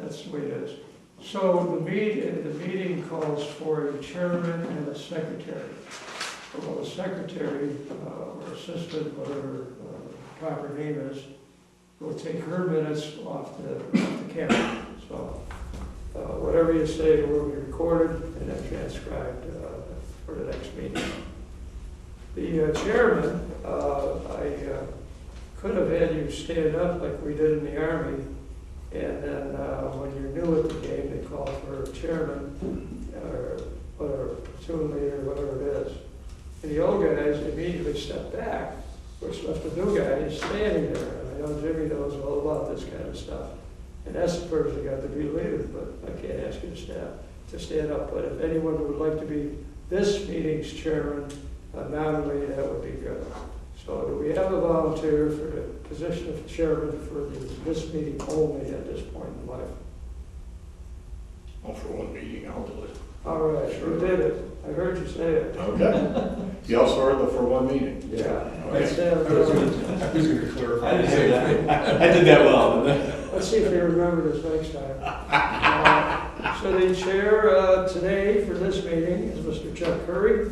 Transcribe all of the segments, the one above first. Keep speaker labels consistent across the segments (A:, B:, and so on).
A: That's the way it is. So the meeting calls for a chairman and a secretary. Well, the secretary, or assistant, whatever proper name is, will take her minutes off the camera. So whatever you say will be recorded and then transcribed for the next meeting. The chairman, I could have had you stand up like we did in the Army, and then when you're new at the game, they call for a chairman or whatever, platoon leader, whatever it is. And the old guys immediately step back, which left the new guys standing there. And I know Jimmy knows all about this kind of stuff. And that's the person that got to be leader, but I can't ask you to stand up. But if anyone would like to be this meeting's chairman, nominally, that would be good. So do we have a volunteer for the position of chairman for this meeting only at this point in life?
B: Well, for one meeting, I'll do it.
A: All right, you did it. I heard you say it.
B: Okay. You also heard the for one meeting?
A: Yeah.
B: Okay.
A: Let's
C: I was going to clarify.
D: I did that well.
A: let's see if you remember this next time. So the chair today for this meeting is Mr. Chuck Curry,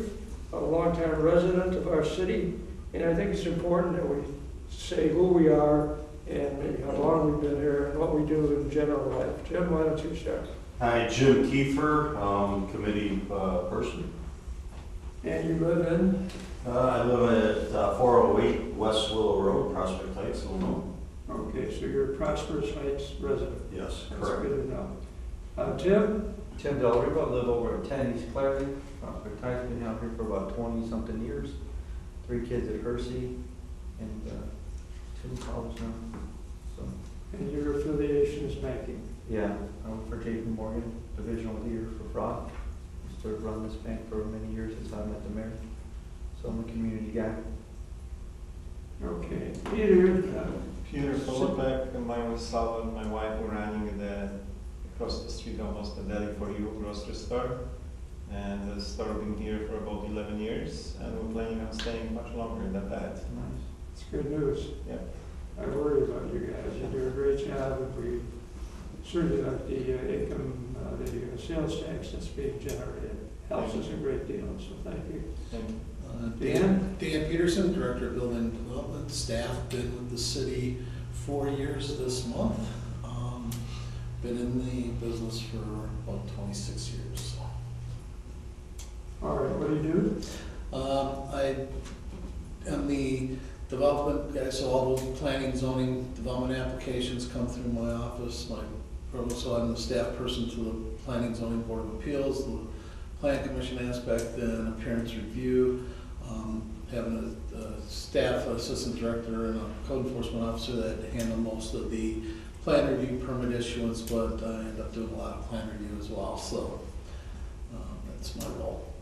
A: a longtime resident of our city. And I think it's important that we say who we are and how long we've been here and what we do in general life. Jim, why don't you start?
D: Hi, Jim Kiefer, committee person.
A: And you live in?
D: I live at 408 West Willow Road, Prospect Heights, Illinois.
A: Okay, so you're a Prosperous Heights resident.
D: Yes,
A: That's
D: correct.
A: good to know. Tim?
E: Tim Del Rico, I live over at 10 East Clarity. Prospect Heights, been out here for about 20-something years. 3 kids at Hersey, and 2 in college now. So,
A: And your affiliation is banking.
E: yeah, I work for JP Morgan, divisional leader for fraud. Used to run this bank for many years since I met the mayor. So I'm a community guy.
A: Okay. Peter?
F: Peter Philippek, and myself and my wife were running across the street almost a deli for you grocery store. And the store been here for about 11 years, and we're planning on staying much longer than that.
E: Nice.
A: It's good news.
F: Yeah.
A: I worry about you guys. You do a great job, and we certainly like the income, the sales tax that's being generated. Helps us a great deal, so thank you.
F: Thank you.
A: Dan?
C: Dan Peterson, Director of Building and Development. Staff, been with the city 4 years this month. Been in the business for about 26 years.
A: All right, what do you do?
C: I am the development guy, so all those planning, zoning, development applications come through my office. So I'm the staff person to the Planning Zoning Board of Appeals, the Plan Commission aspect, and appearance review. Having a staff assistant director and a code enforcement officer that handle most of the plan review, permit issuance, but I end up doing a lot of plan review as well. So that's my role.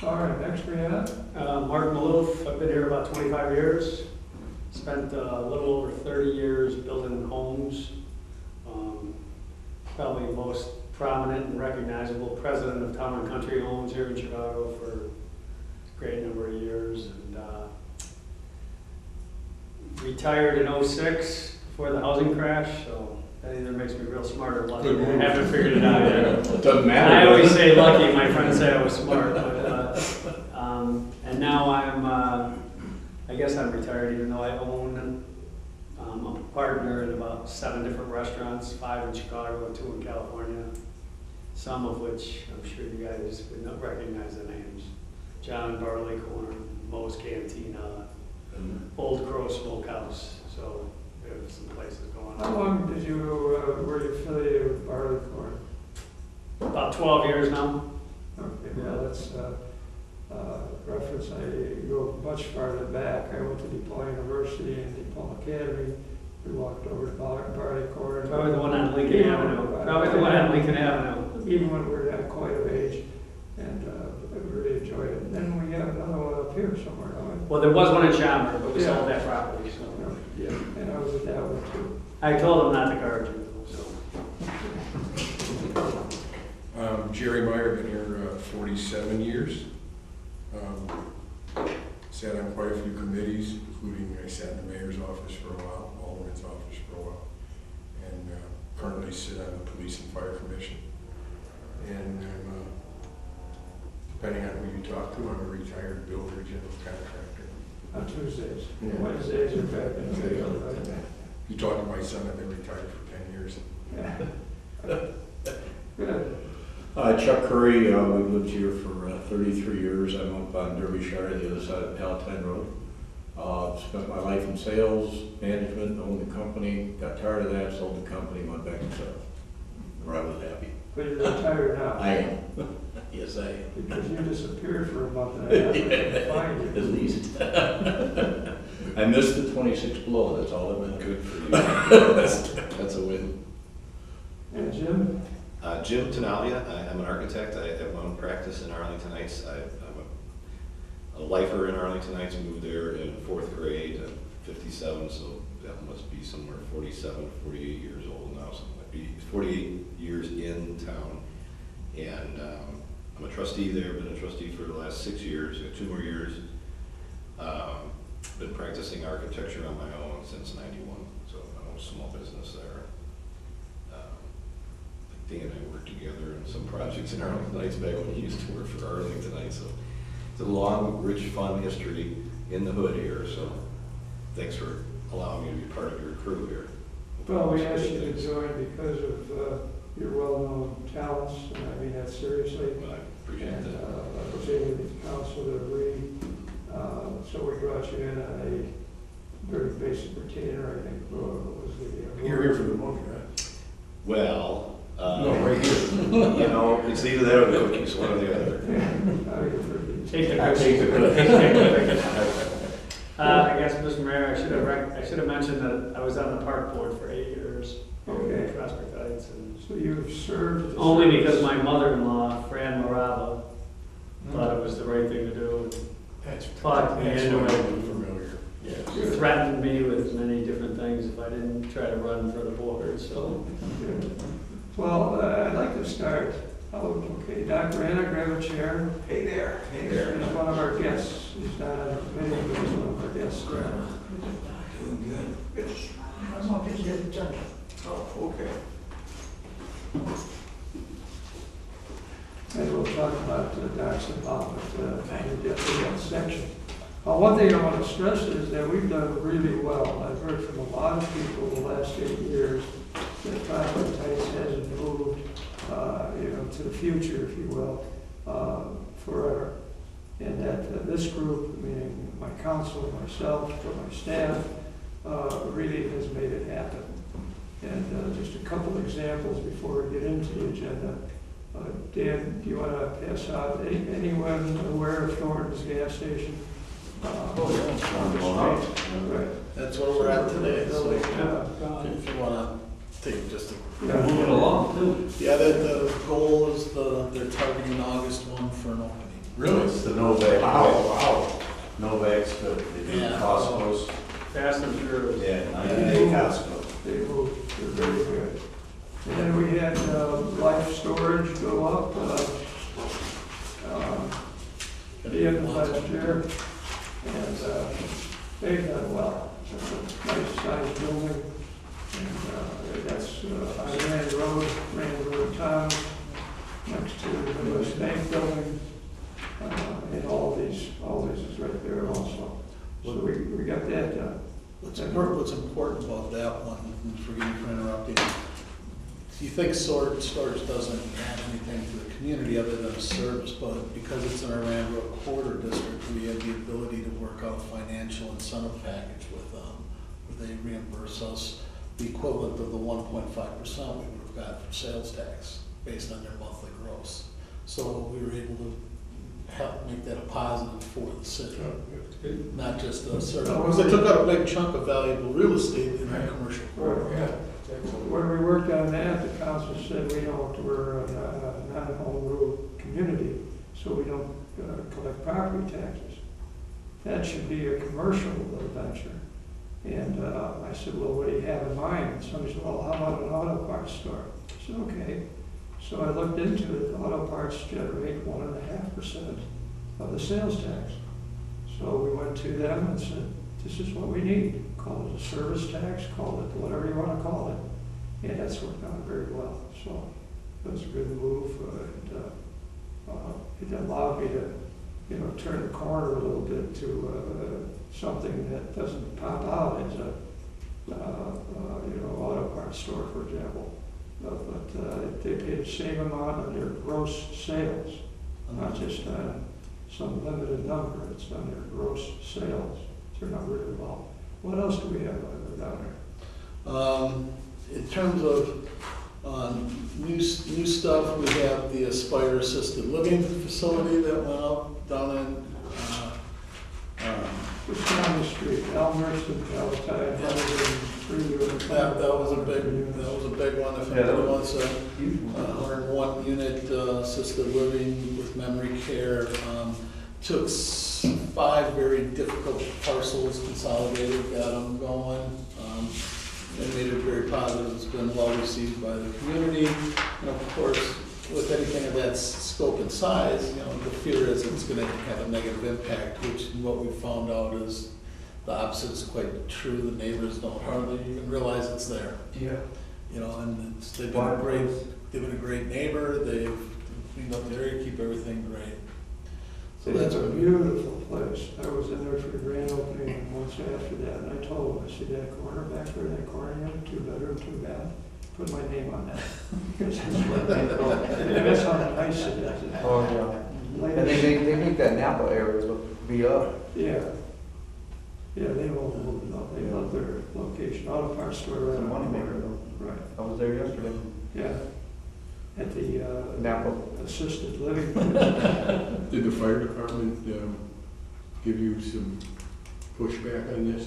A: All right, next we have?
G: Mark Maloof, I've been here about 25 years. Spent a little over 30 years building homes. Probably most prominent and recognizable president of Town and Country Homes here in Chicago for a great number of years. And retired in 06 before the housing crash, so that either makes me real smart or lucky. I haven't figured it out yet.
B: It doesn't matter.
G: I always say lucky, my friends say I was smart, but, and now I guess I'm retired even though I own, I'm a partner in about 7 different restaurants, 5 in Chicago and 2 in California, some of which I'm sure you guys would not recognize the names. John Barley Corn, Moe's Cantina, Old Crow Smokehouse, so we have some places going on.
A: How long did you, were you affiliated with Barley Corn?
G: About 12 years now.
A: Okay, yeah, that's reference. I go much farther back. I went to DePaul University and DePaul Academy. We walked over to Barley Corn.
G: Probably the one on Lincoln Avenue. Probably the one on Lincoln Avenue.
A: Even when we were at quite of age, and I really enjoyed it. And then we have another one up here somewhere, don't we?
G: Well, there was one in Schaumburg, but we
A: Yeah.
G: sold that property, so.
A: Yeah, and I was at that one too.
G: I told them not to guard you, so.
H: Jerry Meyer, been here 47 years. Sat on quite a few committees, including I sat in the mayor's office for a while, Alderman's office for a while, and currently sit on the Police and Fire Commission. And I'm, depending on who you talk to, I'm a retired builder, general contractor.
A: On Tuesdays.
H: Yeah.
A: Wednesdays are back in the field, right?
H: You talk to my son, I've been retired for 10 years.
A: Yeah. Good.
B: Chuck Curry, we've lived here for 33 years. I'm up on Derbyshire, the other side of Palatine Road. Spent my life in sales, management, owned the company, got tired of that, sold the company, went back to sales, where I was happy.
A: But you're retired now.
B: I am. Yes, I am.
A: Because you disappeared for a month and a half. I couldn't find
B: At
A: you.
B: least. I missed the 26 below, that's all that meant. Good for you. That's a win.
A: And Jim?
I: Jim Tenalia, I'm an architect. I have my own practice in Arlington Heights. I'm a lifer in Arlington Heights, moved there in 4th grade. I'm 57, so that must be somewhere 47, 48 years old now, something like that. 48 years in town. And I'm a trustee there, been a trustee for the last 6 years, 2 more years. Been practicing architecture on my own since '91, so I own a small business there. Dan and I worked together on some projects in Arlington Heights back when he used to work for Arlington Heights. So it's a long, rich, fun history in the hood here. So thanks for allowing me to be part of your crew here.
A: Well, we asked you to join because of your well-known talents, and I mean that seriously.
I: Well, I appreciate
A: And
I: that.
A: I was able to get the council to agree. So we brought you in on a very basic retainer, I think, was the.
H: You're here for the movie, right?
I: Well,
H: No, right here.
I: you know, it's either that or the cookies, one or the other.
G: Take the
B: I take the
G: cookies. I guess, Mr. Mayor, I should have mentioned that I was on the park board for 8 years.
A: Okay.
G: In Prospect Heights, and
A: So you've served.
G: only because my mother-in-law, Fran Morava, thought it was the right thing to do.
H: That's
G: Talk me into it.
H: familiar.
G: She threatened me with many different things if I didn't try to run for the board, so.
A: Okay. Well, I'd like to start. Oh, okay, Dr. Anna, grab a chair. Hey there. Hey there. He's one of our guests. He's not on the committee, but he's one of our guests.
B: Doing good.
A: I'm not going to get it done.
B: Oh, okay.
A: And we'll talk about Doc's involvement in that section. One thing I want to stress is that we've done really well. I've heard from a lot of people the last 8 years that Prospect Heights hasn't moved, to the future, if you will, forever. And that this group, meaning my council, myself, my staff, really has made it happen. And just a couple examples before we get into the agenda. Dan, do you want to pass out anyone aware of Thornton's gas station? On the street? Right.
C: That's where we're at today. So
A: Yeah.
C: if you want to take just a
A: Yeah.
E: Moving along, too.
C: Yeah, the goal is they're targeting August 1 for an opening.
H: Really?
D: It's the Novak.
B: Wow.
D: Novak's good. They do
C: Yeah.
D: Costco's.
G: Fast and furious.
D: Yeah, 90-day Costco.
A: They moved, they're very good. And then we had life storage go up at the end of last year, and they've done well. It's a nice sized building, and that's on Rand Road Town, next to the Midwest Bank building, and all these is right there also. So we got that done.
C: What's important about that one, and forgive me for interrupting, you think storage doesn't add anything to the community other than a service, but because it's in our Rand Road Corridor District, we have the ability to work out a financial incentive package with them, where they reimburse us the equivalent of the 1.5% we would have got for sales tax based on their monthly gross. So we were able to help make that a positive for the city. Not just a service, because they took out a big chunk of valuable real estate in our commercial corridor.
A: Yeah. When we worked on that, the council said we're not a home rule community, so we don't collect property taxes. That should be a commercial venture. And I said, well, what do you have in mind? And somebody said, well, how about an auto parts store? I said, okay. So I looked into it. Auto parts generate 1.5% of the sales tax. So we went to them and said, this is what we need. Call it a service tax, call it whatever you want to call it. and that's worked out very well. So it was a good move, it allowed me to, you know, turn the corner a little bit to something that doesn't pop out as a, you know, auto parts store, for example. But they pay the same amount on their gross sales, not just some limited number. It's on their gross sales. Turned out really well. What else do we have down there?
C: In terms of new stuff, we have the Aspire Assisted Living Facility that went up down in,
A: Just down the street, Elmerson, Palatine,
C: that was a big one. If
E: Yeah, that
C: anybody
E: was
C: wants a 101 unit assisted living with memory care, took 5 very difficult parcels, consolidated, got them going. They made it very positive. It's been well received by the community. And of course, with anything of that scope and size, you know, the fear is it's going to have a negative impact, which what we found out is the opposite is quite true. The neighbors don't hardly even realize it's there.
A: Yeah.
C: You know, and they've been a great neighbor. They've cleaned up the area, keep everything great. So
A: It's a beautiful place. I was in there for the grand opening and months after that, and I told them, I said, that corner back there, that corner, you have a 2-bedroom, 2-bath. Put my name on that. Because that's how nice it is.
E: Oh, yeah. And they make that Napa area look beat up.
A: Yeah. Yeah, they love it up. They love their location. Auto parts store.
E: It's a moneymaker, though.
A: Right.
E: I was there yesterday.
A: Yeah. At the
E: Napa.
A: assisted living.
H: Did the fire department give you some pushback on this?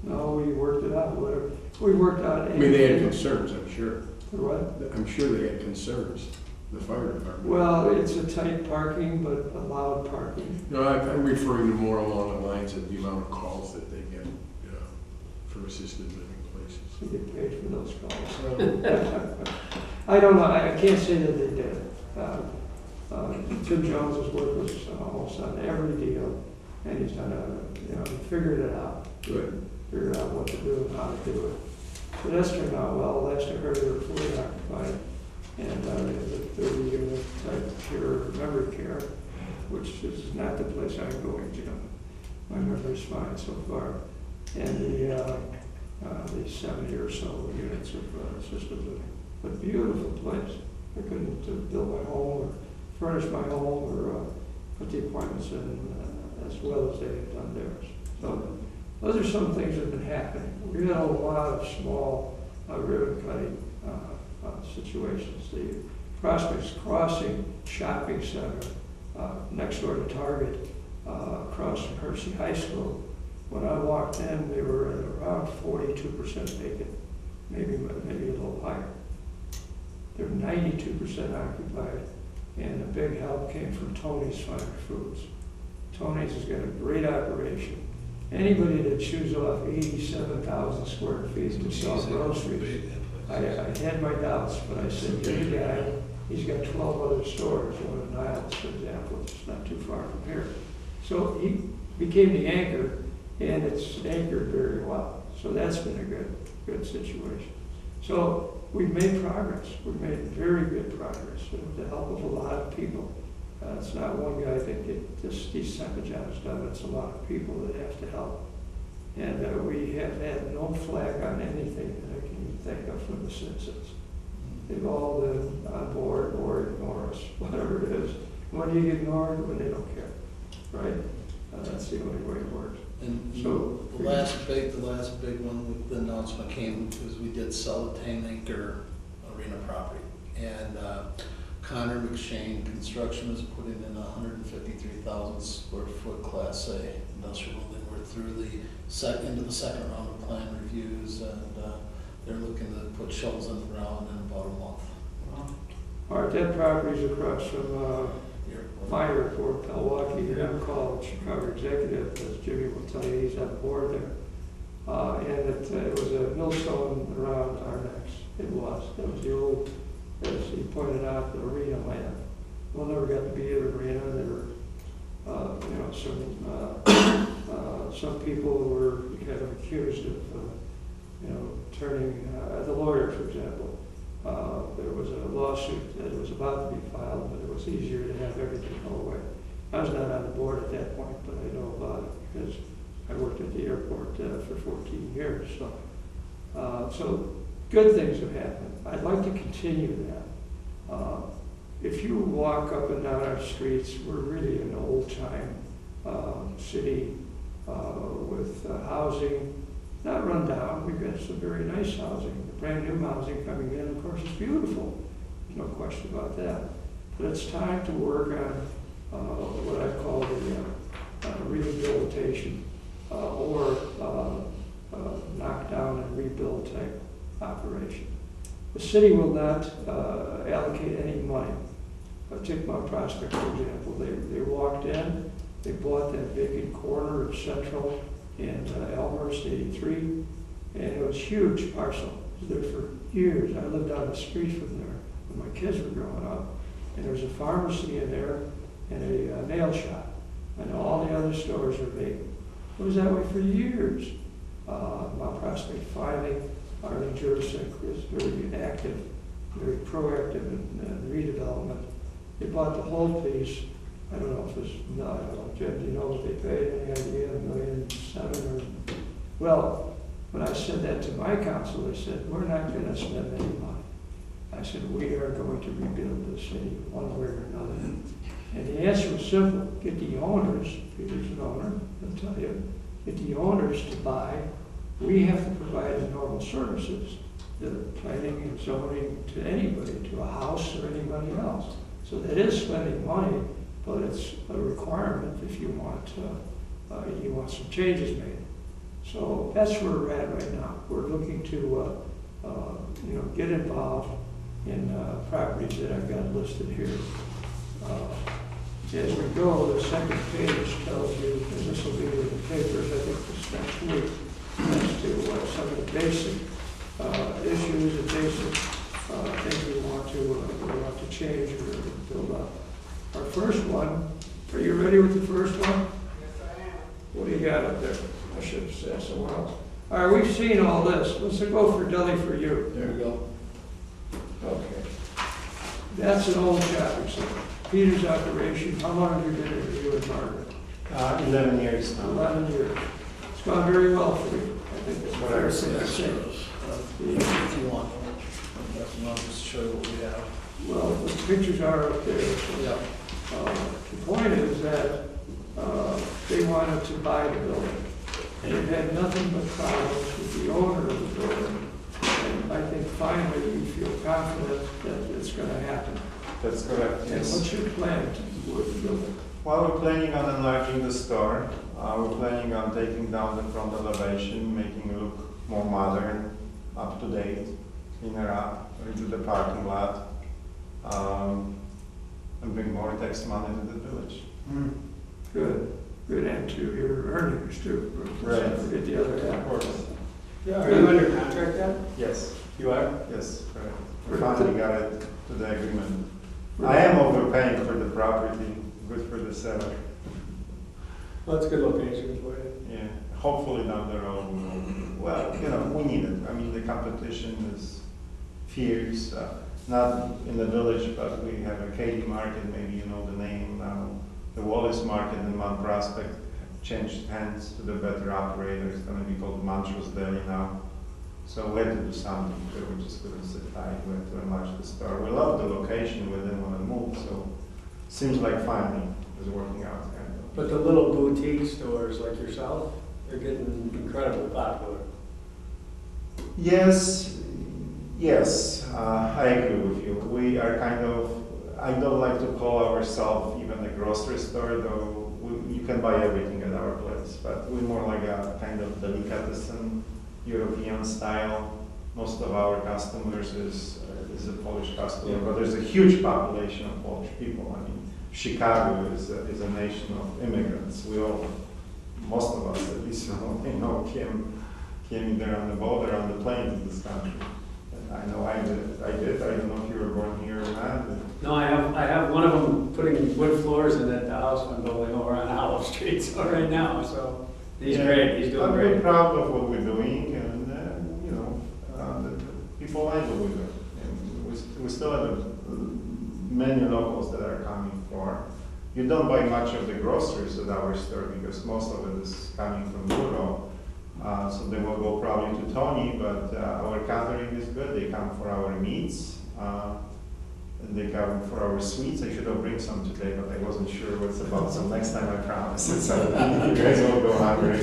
A: No, we worked it out. Whatever. We worked out.
H: I mean, they had concerns, I'm sure.
A: For what?
H: I'm sure they had concerns, the fire department.
A: Well, it's a tight parking, but allowed parking.
H: No, I'm referring to more along the lines of the amount of calls that they get for assisted living places.
A: We get paid for those calls. I don't know, I can't say that they did. Tim Jones's work was almost on every deal, and he's done he figured it out.
H: Good.
A: Figured out what to do and how to do it. So that's turned out well. Last I heard, they were fully occupied, and they have a 30-unit type pure memory care, which is not the place I'm going to. My memory's fine so far. And the 70 or so units of assisted living. But beautiful place. I couldn't build my home or furnish my home or put the appointments in as well as they have done theirs. So those are some things that have been happening. We had a lot of small ribbon cutting situations. The Prospects Crossing Shopping Center next door to Target across from Hershey High School. When I walked in, they were at around 42% vacant, maybe a little higher. They're 92% occupied, and a big help came from Tony's Finer Foods. Tony's has got a great operation. Anybody that chews off 87,000 square feet to sell groceries, I had my doubts, but I said, good guy, he's got 12 other stores, one in Niles, for example, which is not too far from here. So he became the anchor, and it's anchored very well. So that's been a good situation. So we've made progress. We've made very good progress with the help of a lot of people. It's not one guy that get these type of jobs done. It's a lot of people that have to help. And we have had no flag on anything that I can even think of from the citizens. They've all been on board or ignore us, whatever it is. When do you get ignored? When they don't care, right? That's the only way it works.
C: And
A: So
C: the last big one with the announcement came was we did sell the 10-acre arena property. And Connor McShane Construction is putting in a 153,000 square foot Class A industrial building. We're through into the second round of plan reviews, and they're looking to put shovels in the ground in about a month.
A: All right, that property's across from my airport, Milwaukee. I'm called Chicago Executive, as Jimmy will tell you, he's on board there. And it was a millstone around our necks. It was the old, as he pointed out, the arena land. Well, never got to be at an arena. There were, some people were kind of accused of turning, the lawyer, for example. There was a lawsuit that was about to be filed, but it was easier to have everything go away. I was not on the board at that point, but I know about it because I worked at the airport for 14 years. So good things have happened. I'd like to continue that. If you walk up and down our streets, we're really an old-time city with housing, not run down. We've got some very nice housing, brand new housing coming in. Of course, it's beautiful. There's no question about that. But it's time to work on what I call the rehabilitation or knock down and rebuild type operation. The city will not allocate any money. Take Mount Prospect, for example. They walked in, they bought that vacant corner of Central and Elmhurst 83, and it was a huge parcel. It was there for years. I lived down the street from there when my kids were growing up, and there was a pharmacy in there and a nail shop, and all the other stores are vacant. It was that way for years. Mount Prospect finally, Arlene Jurasek is very active, very proactive in redevelopment. They bought the whole piece. I don't know if it was, no, I don't know, Jim, do you know what they paid? Any idea? $1.7 million or? Well, when I said that to my council, they said, we're not going to spend any money. I said, we are going to rebuild the city one way or another. And the answer was simple: get the owners, Peter's an owner, I'll tell you, get the owners to buy. We have to provide the normal services, the planning and zoning to anybody, to a house or anybody else. So that is spending money, but it's a requirement if you want some changes made. So that's where we're at right now. We're looking to get involved in properties that I've got listed here. As we go, the second page tells you, and this will be in the papers, I think this next week, as to some of the basic issues and basic things we want to change or build up. Our first one, are you ready with the first one?
J: Yes, I am.
A: What do you got up there? I should have said somewhere else. All right, we've seen all this. Let's go for Deli for You.
C: There we go.
A: Okay. That's an old shopping center. Peter's operation, how long have you been in you and Margaret?
F: 11 years now.
A: 11 years. It's gone very well for you. I think that's what I was saying.
C: If you want, I'll just show you what we have.
A: Well, the pictures are up there. So,
C: Yeah.
A: the point is that they wanted to buy the building. And they've had nothing but problems with the owner of the building. And I think finally we feel confident that it's going to happen.
F: That's correct,
A: And
F: yes.
A: what's your plan with the building?
F: Well, we're planning on enlarging the store. We're planning on taking down the front elevation, making it look more modern, up to date, cleaner up, into the parking lot, and bring more tax money to the village.
A: Good. Good, and to your earnings too.
F: Right.
A: Let's not forget the other half.
F: Of course.
G: Yeah, are you under contract yet?
F: Yes,
G: You are?
F: yes, correct. We finally got it to the agreement. I am overpaying for the property, good for the seller.
G: Well, that's a good location for you.
F: Yeah, hopefully down the road, well, we need it. I mean, the competition is fierce, not in the village, but we have a Katy Market, maybe you know the name now. The Wallace Market in Mount Prospect changed hands to the better operator. It's going to be called Montrose Deli now. So we had to do something. We just couldn't sit tight. We had to enlarge the store. We love the location. We didn't want to move. So seems like finally it's working out. Kind of.
G: But the little boutique stores like yourself, they're getting incredibly popular.
F: Yes, I agree with you. We are kind of, I don't like to call ourselves even a grocery store, though you can buy everything at our place, but we're more like a kind of delicatessen, European style. Most of our customers is a Polish customer, but there's a huge population of Polish people. I mean, Chicago is a nation of immigrants. We all, most of us at least, came either on the boat or on the plane to this country. And I know I did. I don't know if you were born here or not.
G: No, I have one of them putting wood floors in at the house I'm building over on Hollow Street, so right now, so he's great, he's doing
F: I'm
G: great.
F: very proud of what we're doing, and people like what we do. And we still have many locals that are coming for. You don't buy much of the groceries at our store because most of it is coming from Euro. So they will go probably to Tony, but our catering is good. They come for our meats. They come for our sweets. I should have bring some today, but I wasn't sure what's about. So next time I promise. So you guys won't go hungry.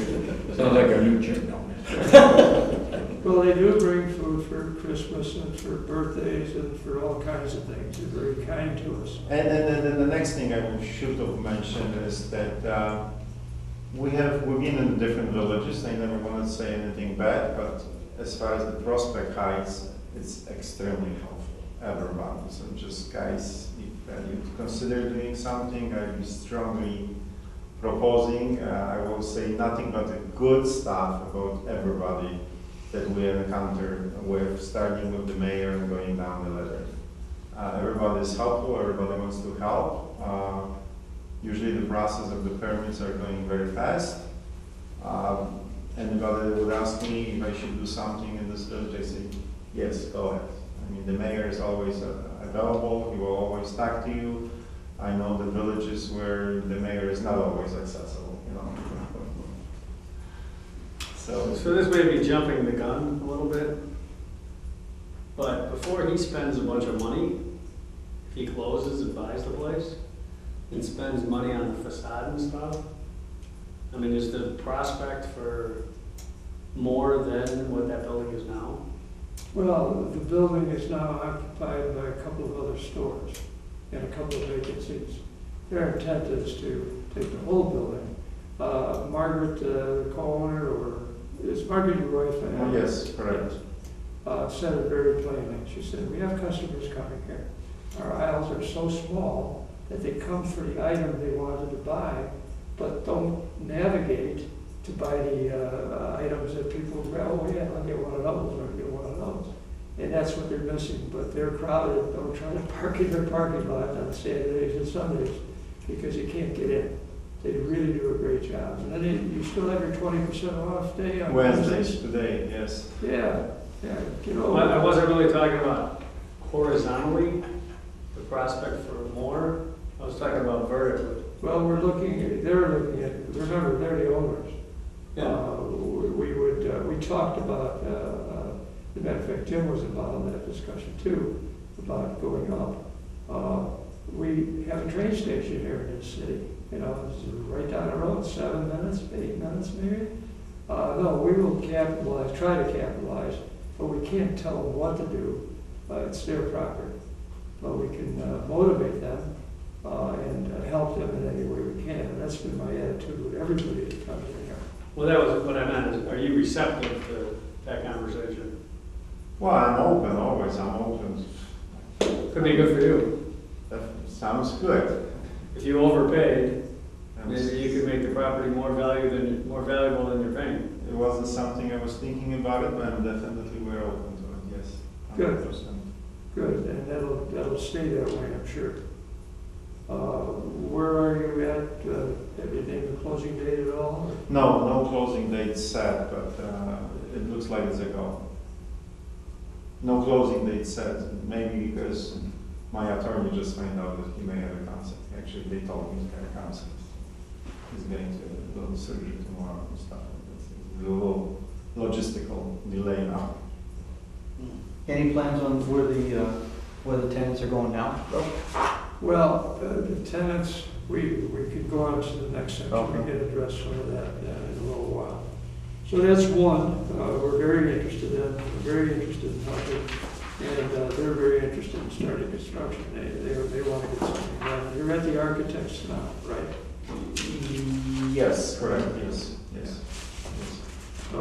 B: Sounds like a new chick down there.
A: Well, they do bring food for Christmas and for birthdays and for all kinds of things. They're very kind to us.
F: And then the next thing I should have mentioned is that we've been in different villages. I never want to say anything bad, but as far as the Prospect Heights, it's extremely helpful. Everyone. So just guys, if you consider doing something, I'd be strongly proposing. I will say nothing but the good stuff about everybody that we encounter with, starting with the mayor and going down the ladder. Everybody is helpful, everybody wants to help. Usually the process of the permits are going very fast. Anybody would ask me if I should do something in this village, I say, yes, go ahead. I mean, the mayor is always available, he will always talk to you. I know the villages where the mayor is not always accessible, you know. So
G: this may be jumping the gun a little bit, but before he spends a bunch of money, if he closes and buys the place, and spends money on the facade and stuff, I mean, is the prospect for more than what that building is now?
A: Well, the building is now occupied by a couple of other stores and a couple of vacancies. Their intent is to take the whole building. Margaret, the co-owner, or is Margaret your wife?
F: oh, yes, correct.
A: Said it very plainly. She said, we have customers coming here. Our aisles are so small that they come for the item they wanted to buy, but don't navigate to buy the items that people go, oh yeah, I'll get one of those, or I'll get one of those. And that's what they're missing, but they're crowded. Don't try to park in their parking lot on Saturdays and Sundays because you can't get in. They really do a great job. And then you still have your 20% off day on
F: Wednesdays today, yes.
A: Yeah, get over
G: Well, I
A: it.
G: wasn't really talking about horizontally, the prospect for more. I was talking about vertically.
A: Well, they're looking at, remember, they're the owners. We talked about, as a matter of fact, Jim was involved in that discussion too, about going up. We have a train station here in this city, you know, it's right down the road, 7 minutes, 8 minutes maybe. No, we will capitalize, try to capitalize, but we can't tell them what to do. It's their property. But we can motivate them and help them in any way we can. And that's been my attitude with everybody that comes in here.
G: Well, that was what I meant, is are you receptive to that conversation?
F: Well, I'm open, always, I'm open.
G: Could be good for you.
F: That sounds good.
G: If you overpaid, maybe you could make the property more valuable than you're paying.
F: It wasn't something I was thinking about it, but definitely we're open to it, yes.
A: Good.
F: 100%.
A: Good, and that'll stay that way, I'm sure. Where are you at? Have you named the closing date at all? or-
F: No closing date set, but it looks like it's a go. No closing date set, maybe because my attorney just found out that he may have a concept. Actually, they told me he's got a concept. He's going to a little surgery tomorrow and stuff. It's a little logistical delay now.
E: Any plans on where the tenants are going now?
A: Well, the tenants, we could go on to the next section,
E: Okay.
A: we can address some of that in a little while. So that's one, we're very interested in, helping, and they're very interested in starting construction. They want to get something done. You're at the architects now, right?
F: Yes, correct, yes.
A: So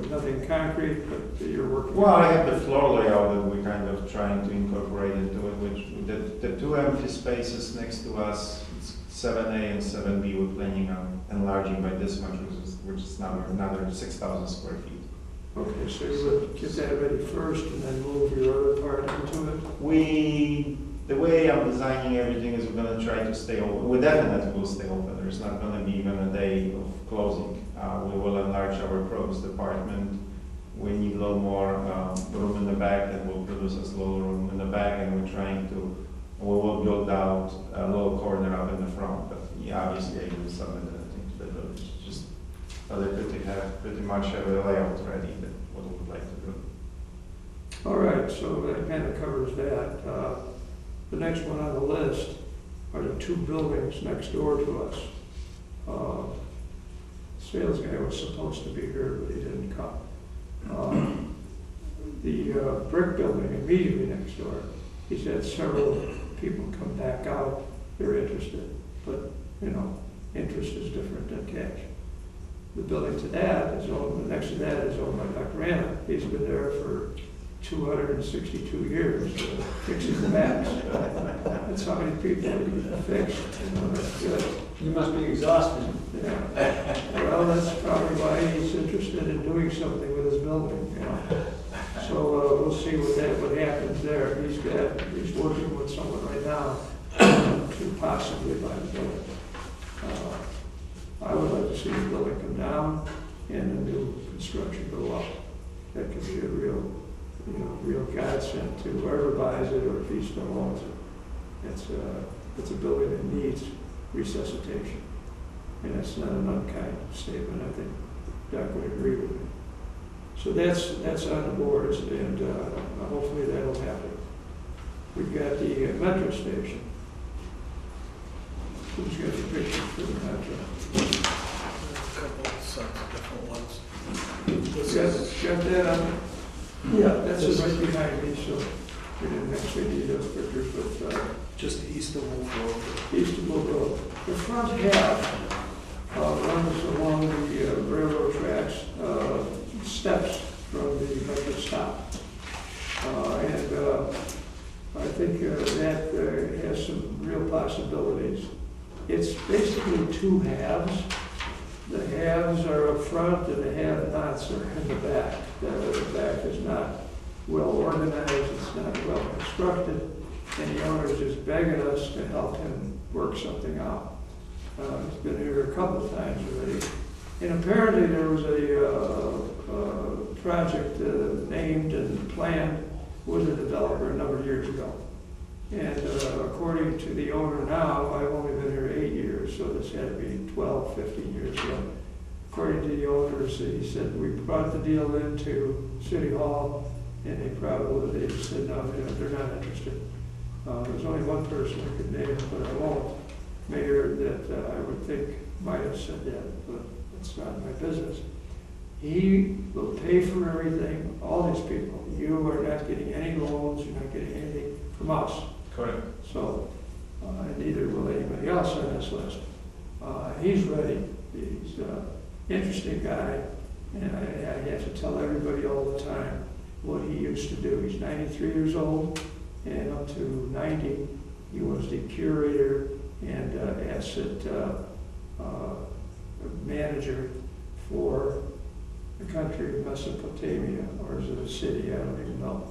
A: nothing concrete, but you're working.
F: Well, I have the floor layout that we're kind of trying to incorporate into it, which the two empty spaces next to us, it's 7A and 7B, we're planning on enlarging by this much, which is now another 6,000 square feet.
A: Okay, so you would get that ready first and then move your other part into it?
F: The way I'm designing everything is we're gonna try to stay open. We definitely will stay open. There's not gonna be even a day of closing. We will enlarge our produce department. we need a little more room in the back, and we'll produce a little room in the back, and we will build out a little corner up in the front, but yeah, obviously I use some of the things that are just, they have pretty much have a layout ready that what we would like to do.
A: All right, so that kind of covers that. The next one on the list are the two buildings next door to us. Sales guy was supposed to be here, but he didn't come. The brick building immediately next door, he's had several people come back out, they're interested, but, interest is different than cash. The building to that is owned, next to that is owned by Dr. Anna. He's been there for 262 years, fixing the backs. That's how many people he fixed. That's good.
G: You must be exhausted.
A: Yeah. Well, that's probably why he's interested in doing something with his building. So we'll see what happens there. He's working with someone right now to possibly buy the building. I would like to see the building come down and the new construction go up. That could be a real godsend to whoever buys it or if he still owns it. It's a building that needs resuscitation. And that's not an unkind statement. I think Doc would agree with me. So that's on the boards, and hopefully that'll happen. We've got the metro station. Who's got the picture for the metro?
C: A couple of sets of different ones.
A: Got that on? Yeah, that's it right behind me, so we didn't actually need those pictures, but
C: Just east of Wolf Road.
A: east of Wolf Road. The front half runs along the railroad tracks, steps from the metro stop. And I think that has some real possibilities. It's basically two halves. The halves are up front and the have-nots are in the back. The back is not well organized, it's not well constructed, and the owner is just begging us to help him work something out. He's been here a couple of times already. And apparently there was a project named and planned with a developer a number of years ago. And according to the owner now, I've only been here 8 years, so this had to be 12, 15 years ago. According to the owners, he said, we brought the deal into City Hall, and they said, no, they're not interested. There's only one person I could name, but I won't. Mayor that I would think might have said that, but it's not my business. He will pay for everything, all these people. You are not getting any loans, you're not getting anything from us.
F: Correct.
A: So, neither will anybody else on this list. He's ready. He's an interesting guy, and I have to tell everybody all the time what he used to do. He's 93 years old, and up to 90, he was the curator and asset manager for the country of Mesopotamia, or is it a city? I don't even know.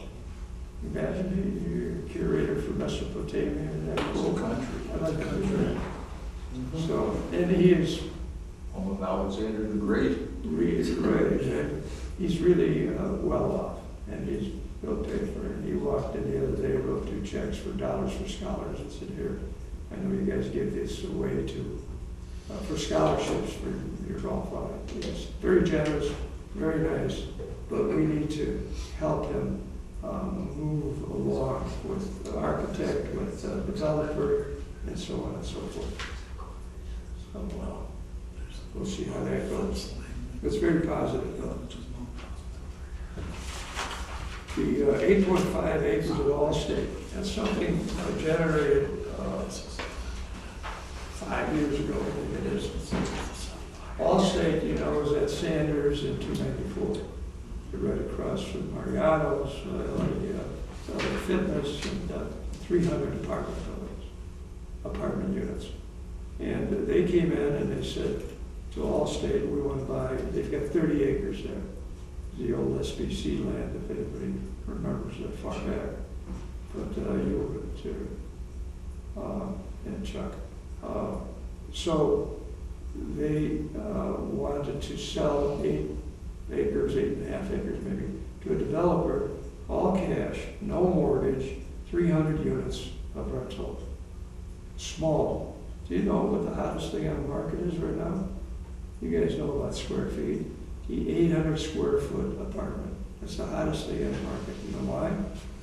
A: Imagine you're a curator for Mesopotamia. That's cool.
C: Country.
A: I like that. So, and he is
H: Home of Alexander the Great.
A: really great. And he's really well off, and he'll pay for it. He walked in the other day, wrote 2 checks for Dollars for Scholars, and said, here, I know you guys give this away for scholarships for your golf fund. He's very generous, very nice, but we need to help him move along with the architect, with the developer, and so on and so forth. So we'll see how that goes. It's very positive, though. The 8.5 acres of Allstate, that's something generated 5 years ago, I think it is. Allstate, was at Sanders in 294. You're right across from Mariano's, Fitness, and 300 apartment units. And they came in and they said to Allstate, we want to buy, they've got 30 acres there. The old SBC land, if anybody remembers that far back. But you would too, and Chuck. So they wanted to sell acres, 8.5 acres maybe, to a developer, all cash, no mortgage, 300 units of rental. Small. Do you know what the hottest thing on the market is right now? You guys know about square feet. The 800 square foot apartment. That's the hottest thing on the market. You know why?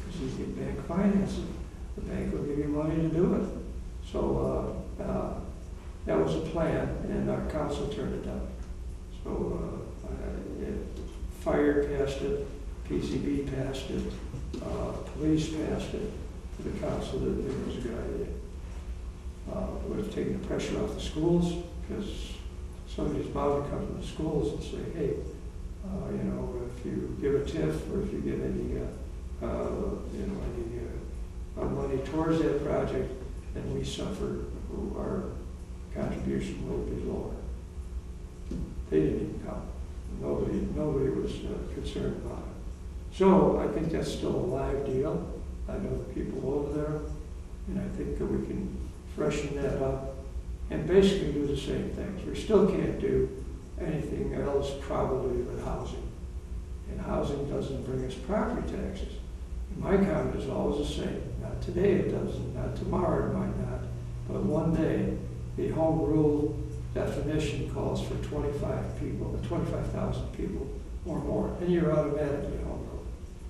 A: Because you get bank financing. The bank will give you money to do it. So that was a plan, and our council turned it down. So fire passed it, PCB passed it, police passed it. The council didn't think it was a good idea. It would have taken the pressure off the schools, because somebody's bound to come to the schools and say, hey, you know, if you give a TIF or if you give any, money towards that project, then we suffer, our contribution will be lower. They didn't even come. Nobody was concerned about it. So I think that's still a live deal. I know the people over there, and I think that we can freshen that up and basically do the same things. We still can't do anything else probably but housing. And housing doesn't bring us property taxes. And my comment is always the same. Not today it doesn't, not tomorrow it might not, but one day the home rule definition calls for 25,000 people or more, and you're automatically home rule.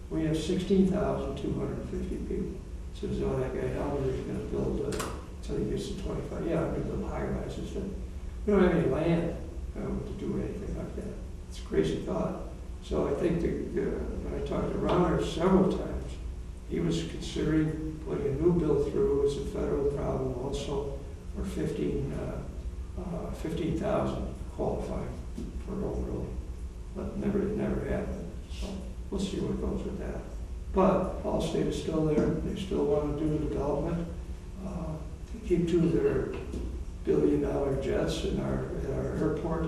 A: We have 16,250 people. So that guy Elmer is going to build until he gets to 25. Yeah, I'm going to build high-rises. We don't have any land to do anything like that. It's a crazy thought. So I think when I talked to Ronner several times, he was considering putting a new bill through. It's a federal problem also for 15,000 qualifying for home rule. But it never happened. So we'll see what goes with that. But Allstate is still there. They still want to do the development. To keep two of their billion-dollar jets at our airport,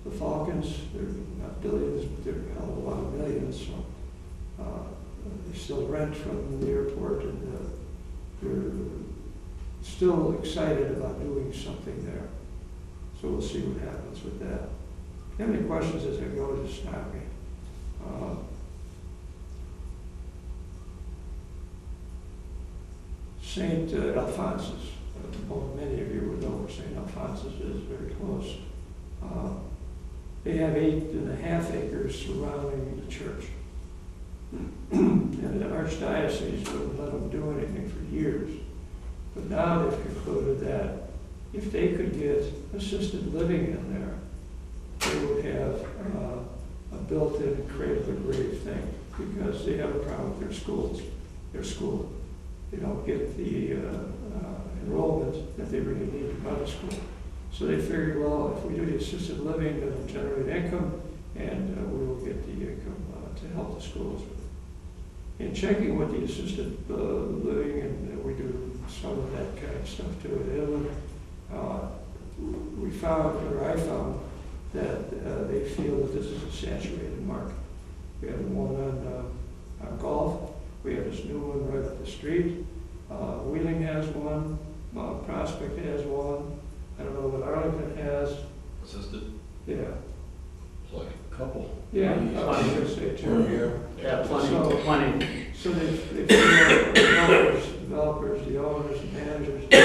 A: the Falcons. They're not billions, but they're a hell of a lot of millions. So they still rent from the airport, and they're still excited about doing something there. So we'll see what happens with that. If you have any questions as I go, just stop me. St. Alphonsus. Many of you would know where St. Alphonsus is, very close. They have 8.5 acres surrounding the church. And the archdiocese wouldn't let them do anything for years. But now they've concluded that if they could get assisted living in there, they would have a built-in cradle-to-grave thing, because they have a problem with their school. They don't get the enrollment that they really need to go to school. So they figured, well, if we do the assisted living, it'll generate income, and we will get the income to help the schools. In checking with the assisted living, and we do some of that kind of stuff too in Italy, I found that they feel that this is a saturated market. We have one on Golf. We have this new one right up the street. Wheeling has one. Prospect has one. I don't know what Arlington has.
I: Assisted?
A: Yeah.
H: It's like a couple.
A: Yeah, I was going to say too.
G: Yeah, plenty.
A: So they feel developers, the owners, the managers. So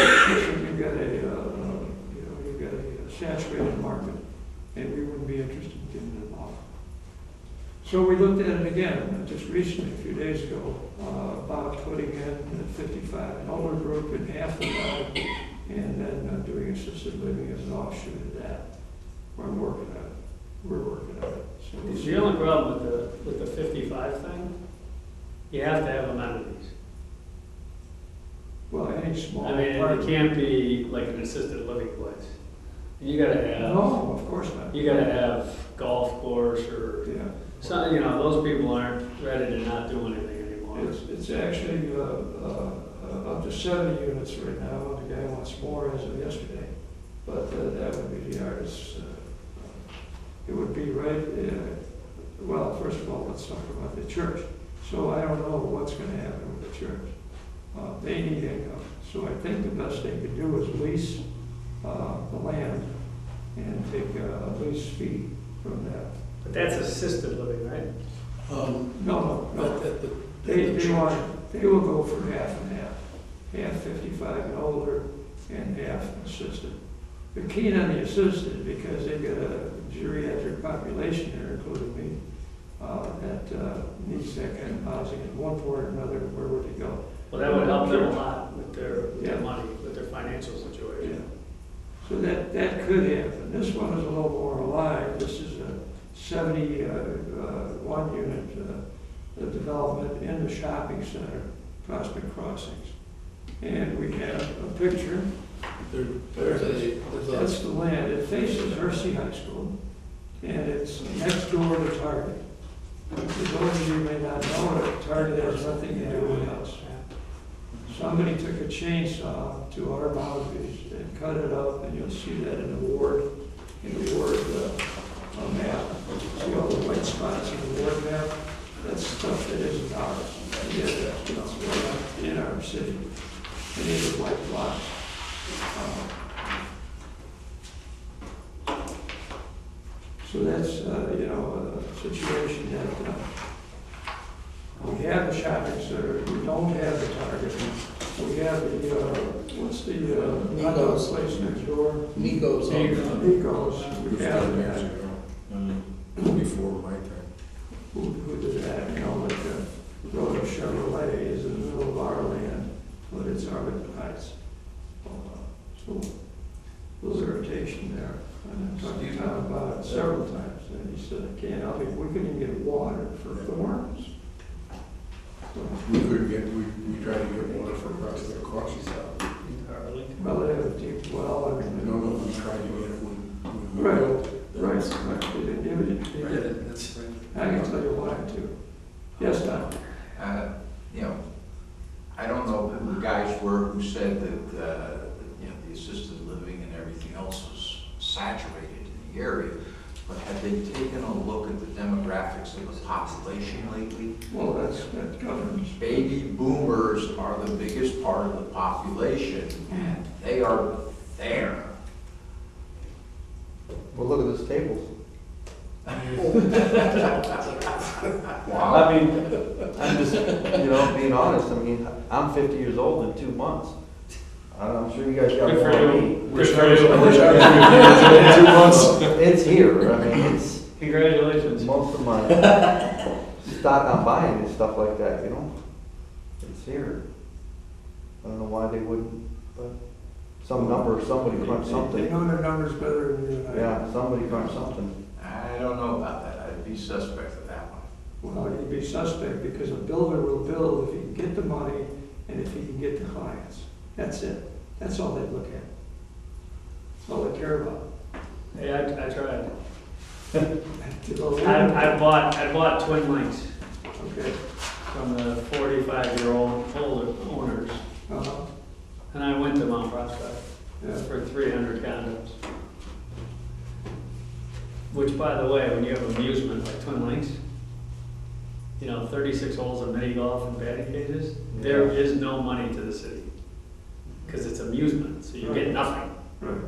A: you've got a saturated market, and we wouldn't be interested in getting involved. So we looked at it again just recently, a few days ago, about putting in 55 an older group in half the time, and then doing assisted living as an offshoot of that. We're working on it. So we'll see.
G: The only problem with the 55 thing, you have to have amenities.
A: Well, any small.
G: I mean, it can't be like an assisted living place. You gotta have.
A: No, of course not.
G: You gotta have golf course or.
A: Yeah.
G: So, those people aren't ready to not do anything anymore.
A: It's actually up to 70 units right now. The guy wants more as of yesterday, but that would be the artist's. It would be right. Well, first of all, let's talk about the church. So I don't know what's going to happen with the church. They need income, so I think the best they could do is lease the land and take a lease fee from that.
G: But that's assisted living, right?
A: No,
C: At the-
A: they will go for half and half. Half 55 and older and half assisted. They're keen on the assisted because they've got a geriatric population there, including me, that needs that kind of housing at one point or another. Where would they go?
G: Well, that would help them a lot with their
A: Yeah.
G: money, with their financial
A: Yeah.
G: situation.
A: So that could happen. This one is a little more aligned. This is a 71 unit development in the shopping center, Prospect Crossings. And we have a picture. That's the land. It faces Hersey High School, and it's next door to Target. For those of you who may not know it, Target has nothing to do with us. Somebody took a chainsaw to our boundaries and cut it up, and you'll see that in the ward map. See all the white spots in the ward map? That's stuff that isn't ours. Yeah, that's right in our city. And these are white blocks. So that's, a situation that we have the shopping center, we don't have the Target. We have the, what's the, hot dog place next door?
C: Nico's.
A: Nico's. We have
H: years
A: that.
H: ago, before my time.
A: Who did that, like Road of Chevrolet is in the middle of our land, but it's Arlington Heights. So, a little irritation there. And I talked to Tom about it several times, and he said, I can't help it, we couldn't even get water for Thorns.
H: We couldn't get, we tried to get water for Prospect Crossings.
A: Well, they have a deep well, I mean.
H: No, we tried to get it when we
A: Right,
H: built.
A: right, they didn't give it, they did.
C: That's right.
A: I can tell you why too. Yes, Tom?
J: I don't know who the guys were who said that, the assisted living and everything else was saturated in the area, but have they taken a look at the demographics of the population lately?
A: Well, that governs.
J: Baby boomers are the biggest part of the population, and they are there.
E: Well, look at this table.
J: Wow.
E: I mean, I'm just, being honest, I mean, I'm 50 years old in 2 months. I'm sure you guys got
G: Good
E: more
G: for
E: than
G: you.
E: me.
G: Good for you.
H: In 2 months.
E: It's here, I mean, it's
G: Congratulations.
E: most of my stock I'm buying is stuff like that, It's here. I don't know why they wouldn't, but somebody crunched
A: They
E: something.
A: know their numbers better than you and I.
E: Yeah, somebody crunched something.
J: I don't know about that. I'd be suspect of that one.
A: Well, you'd be suspect because a builder will build if he can get the money and if he can get the clients. That's it. That's all they look at. That's all they care about.
G: Hey, I tried.
A: To go in.
G: I bought Twin Links
A: Okay.
G: from the 45-year-old owners,
A: Uh-huh.
G: and I went to Mount Prospect
A: Yeah.
G: for 300 condos. Which, by the way, when you have amusement like Twin Links, 36 holes of mini golf and batting cages, there is no money to the city. Because it's amusement, so you get nothing.
A: Right.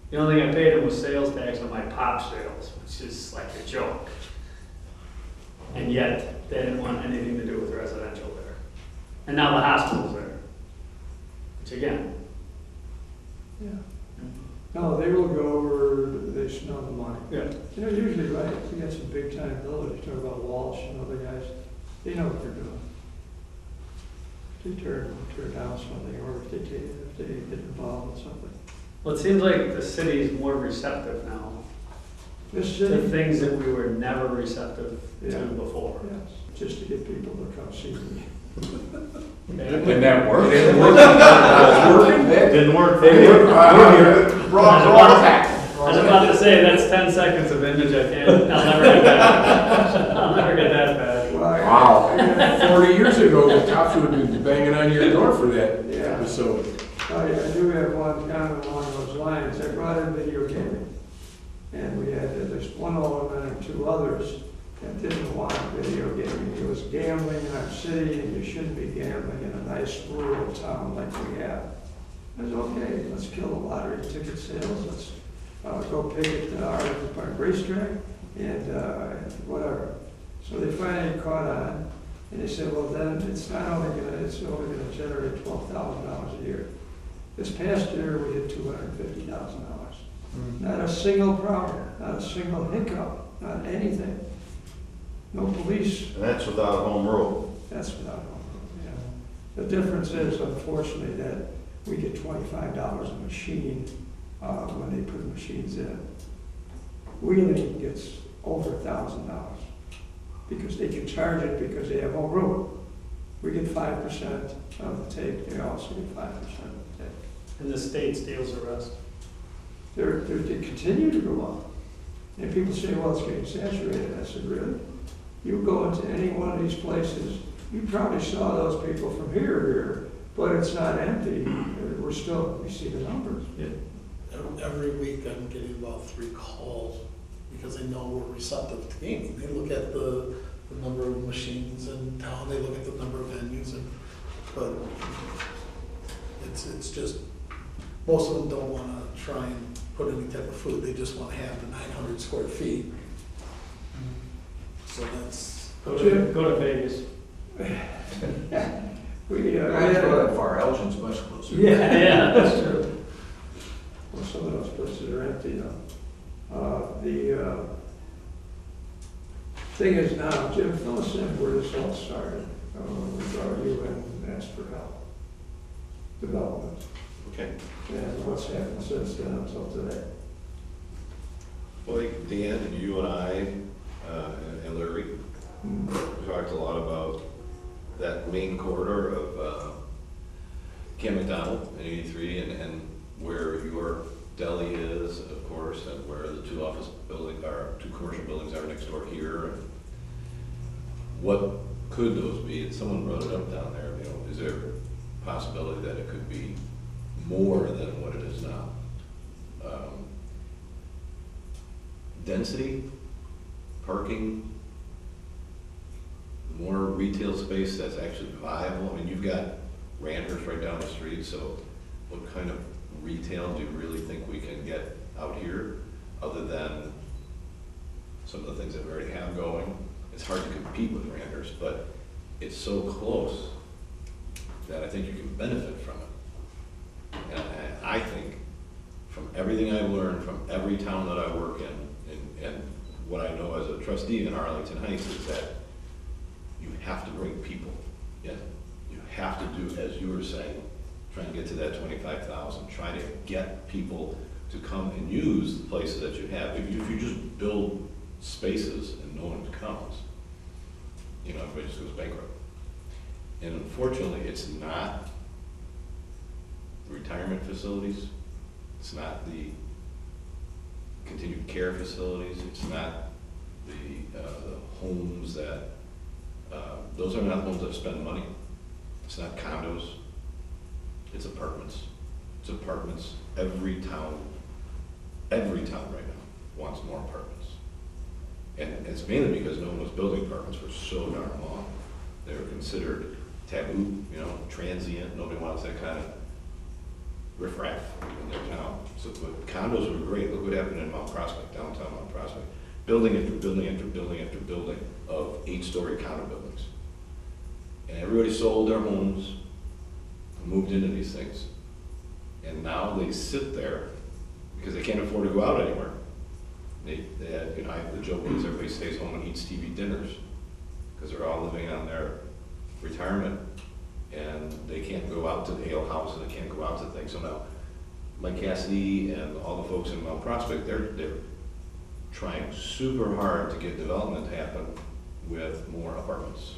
G: The only thing I paid them was sales tax on my pop sales, which is like a joke. And yet, they didn't want anything to do with residential there. And now the hospital's there. Which again,
A: Yeah. No, they will go where they smell the money.
G: yeah.
A: Usually, right, if you got some big time builders, talk about Walsh and other guys, they know what they're doing. They tear down something, or if they get involved in something.
G: Well, it seems like the city's more receptive now
A: This
G: to
A: city,
G: things that we were never receptive
A: Yeah.
G: to before.
A: yes, just to get people to come see me.
H: And that worked.
J: It's working.
E: Didn't work.
G: I was about to say, that's 10 seconds of image I can't, I'll never get that. I'll never get that bad.
H: Wow. 40 years ago, the cops would have been banging on your door for that
A: Yeah.
H: episode.
A: Oh, yeah, I do have one comment along those lines. I brought in video gaming. And we had, there's one alderman and 2 others that didn't want video gaming. It was gambling in our city, and you shouldn't be gambling in a nice rural town like we have. I was okay, let's kill the lottery ticket sales, let's go picket the Arlington Park racetrack, and whatever. So they finally caught on, and they said, well, then it's only gonna generate $12,000 a year. This past year, we hit $250,000. Not a single problem, not a single hiccup, not anything. No police,
D: And that's without a home rule.
A: that's without, yeah. The difference is, unfortunately, that we get $25 a machine when they put machines in. Wheeling gets over $1,000 because they can charge it because they have home rule. We get 5% of the take, they also get 5% of the take.
G: And the state steals the rest.
A: They continue to go up. And people say, well, it's getting saturated. I said, really? You go into any one of these places, you probably saw those people from here, but it's not empty. We see the numbers.
C: Every week I'm getting about 3 calls because they know we're receptive to gaming. They look at the number of machines in town, they look at the number of venues, but it's just, most of them don't want to try and put any type of food, they just want to have the 900 square feet. So that's.
G: Go to Vegas.
A: We
J: Guys go that far, Elgin's much closer.
G: Yeah, that's true.
A: Well, some of those places are empty now. The thing is now, Jim, fill us in where this all started. We brought you in and asked for help. Development.
I: Okay.
A: And what's happened since then until today.
I: Well, Dan and you and I and Larry we talked a lot about that main corridor of Cam McDonald and 83 and where your deli is, of course, and where the 2 office buildings are, 2 commercial buildings are next door here. And what could those be? And someone brought it up down there, you know, is there a possibility that it could be more than what it is now? Density, parking, more retail space that's actually viable. I mean, you've got Randers right down the street, so what kind of retail do you really think we can get out here other than some of the things that we already have going? It's hard to compete with Randers, but it's so close that I think you can benefit from it. And I think from everything I've learned from every town that I work in, and what I know as a trustee in Arlington Heights is that you have to bring people in. You have to do, as you were saying, try and get to that 25,000. Try to get people to come and use the places that you have. If you just build spaces and no one comes, you know, everybody just goes bankrupt. And unfortunately, it's not retirement facilities. It's not the continued care facilities. It's not the homes that, those are not homes that spend money. It's not condos. It's apartments. It's apartments. Every town right now wants more apartments. And it's mainly because no one was building apartments for so darn long. They were considered taboo, you know, transient. Nobody wants that kind of riffraff in their town. So but condos were great. Look what happened in Mount Prospect, downtown Mount Prospect. Building after building after building after building of 8-story condo buildings. And everybody sold their homes, moved into these things. And now they sit there because they can't afford to go out anywhere. They had, you know, the joke is everybody stays home and eats TV dinners because they're all living on their retirement and they can't go out to the ale house and they can't go out to things. So now, Mike Cassidy and all the folks in Mount Prospect, they're trying super hard to get development to happen with more apartments.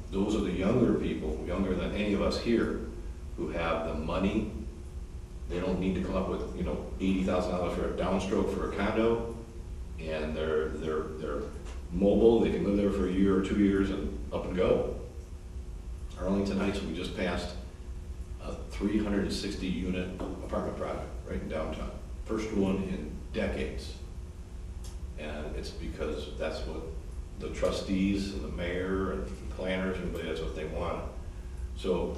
I: Those are the younger people, younger than any of us here, who have the money. They don't need to come up with, you know, $80,000 for a downstroke for a condo, and they're mobile. They can live there for a year or 2 years and up and go. Arlington Heights, we just passed a 360-unit apartment project right in downtown. First one in decades. And it's because that's what the trustees and the mayor and the planners, everybody, that's what they want. So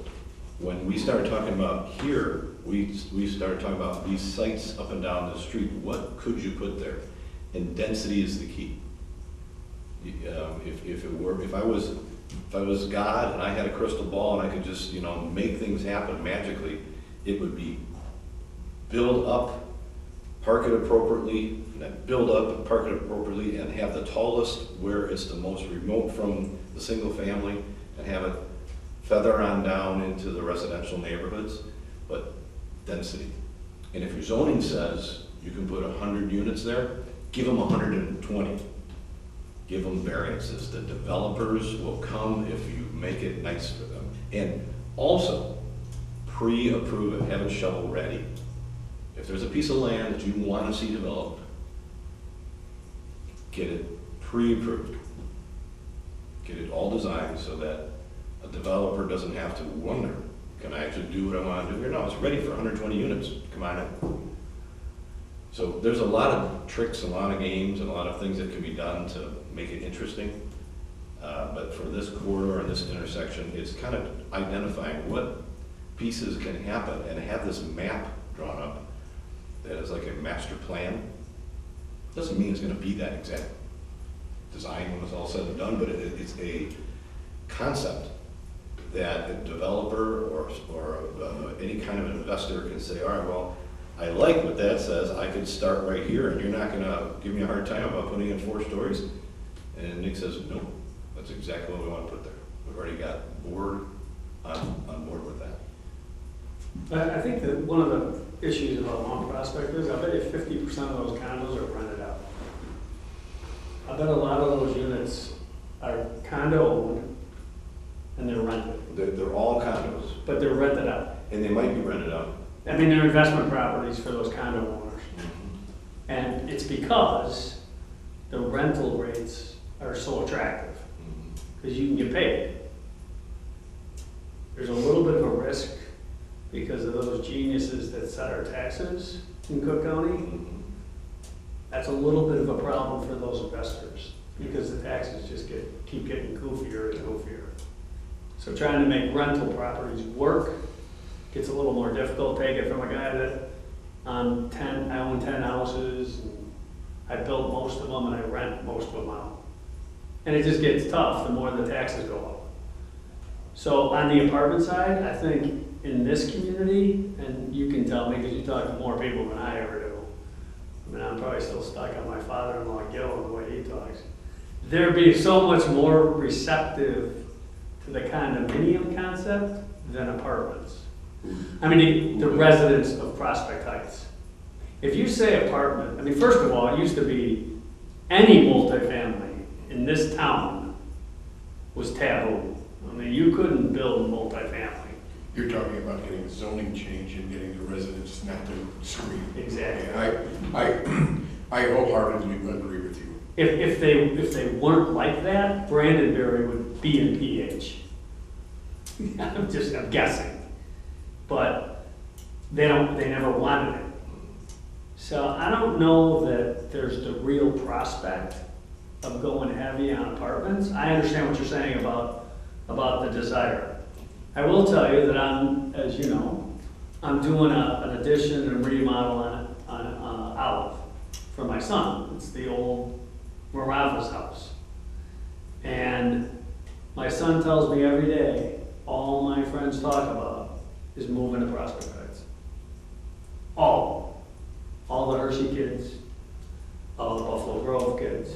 I: when we started talking about here, we started talking about these sites up and down the street. What could you put there? And density is the key. If I was God and I had a crystal ball and I could just, make things happen magically, it would be build up, park it appropriately, build up and park it appropriately, and have the tallest where it's the most remote from the single family, and have it feather on down into the residential neighborhoods, but density. And if your zoning says you can put 100 units there, give them 120. Give them variances. The developers will come if you make it nice for them. And also, pre-approve it, have it shovel ready. If there's a piece of land that you want to see developed, get it pre-approved. Get it all designed so that a developer doesn't have to wonder, can I actually do what I want to do here? No, it's ready for 120 units. Come on in. So there's a lot of tricks, a lot of games, and a lot of things that can be done to make it interesting. But for this corridor and this intersection, it's kind of identifying what pieces can happen and have this map drawn up that is like a master plan. Doesn't mean it's going to be that exact design when it's all said and done, but it's a concept that a developer or any kind of investor can say, all right, well, I like what that says. I could start right here, and you're not going to give me a hard time about putting in 4 stories. And Nick says, no, that's exactly what we want to put there. We've already got board on board with that.
G: I think that one of the issues about Mount Prospect is, I bet if 50% of those condos are rented out. I bet a lot of those units are condo owned and they're rented,
I: They're all condos,
G: but they're rented out.
I: and they might be rented out.
G: I mean, they're investment properties for those condo owners. And it's because the rental rates are so attractive, because you can get paid. There's a little bit of a risk because of those geniuses that set our taxes in Cook County. That's a little bit of a problem for those investors, because the taxes just keep getting goofier and goofier. So trying to make rental properties work gets a little more difficult. Take it from a guy that I own 10 houses, and I build most of them and I rent most of them out. And it just gets tough the more the taxes go up. So on the apartment side, I think in this community, and you can tell me because you talk to more people than I ever do, I mean, I'm probably still stuck on my father-in-law Gil and the way he talks. There'd be so much more receptive to the condominium concept than apartments. I mean, the residents of Prospect Heights. If you say apartment, I mean, first of all, it used to be any multifamily in this town was taboo. I mean, you couldn't build multifamily.
H: You're talking about getting a zoning change and getting the residents not to scream.
G: Exactly.
H: And I wholeheartedly agree with you.
G: If they weren't like that, Brandonberry would be in PH. I'm guessing. But they never wanted it. So I don't know that there's the real prospect of going heavy on apartments. I understand what you're saying about the desire. I will tell you that as you know, I'm doing an addition and remodel on Olive for my son. It's the old Morava's house. And my son tells me every day, all my friends talk about is moving to Prospect Heights. All the Hershey kids, all the Buffalo Grove kids,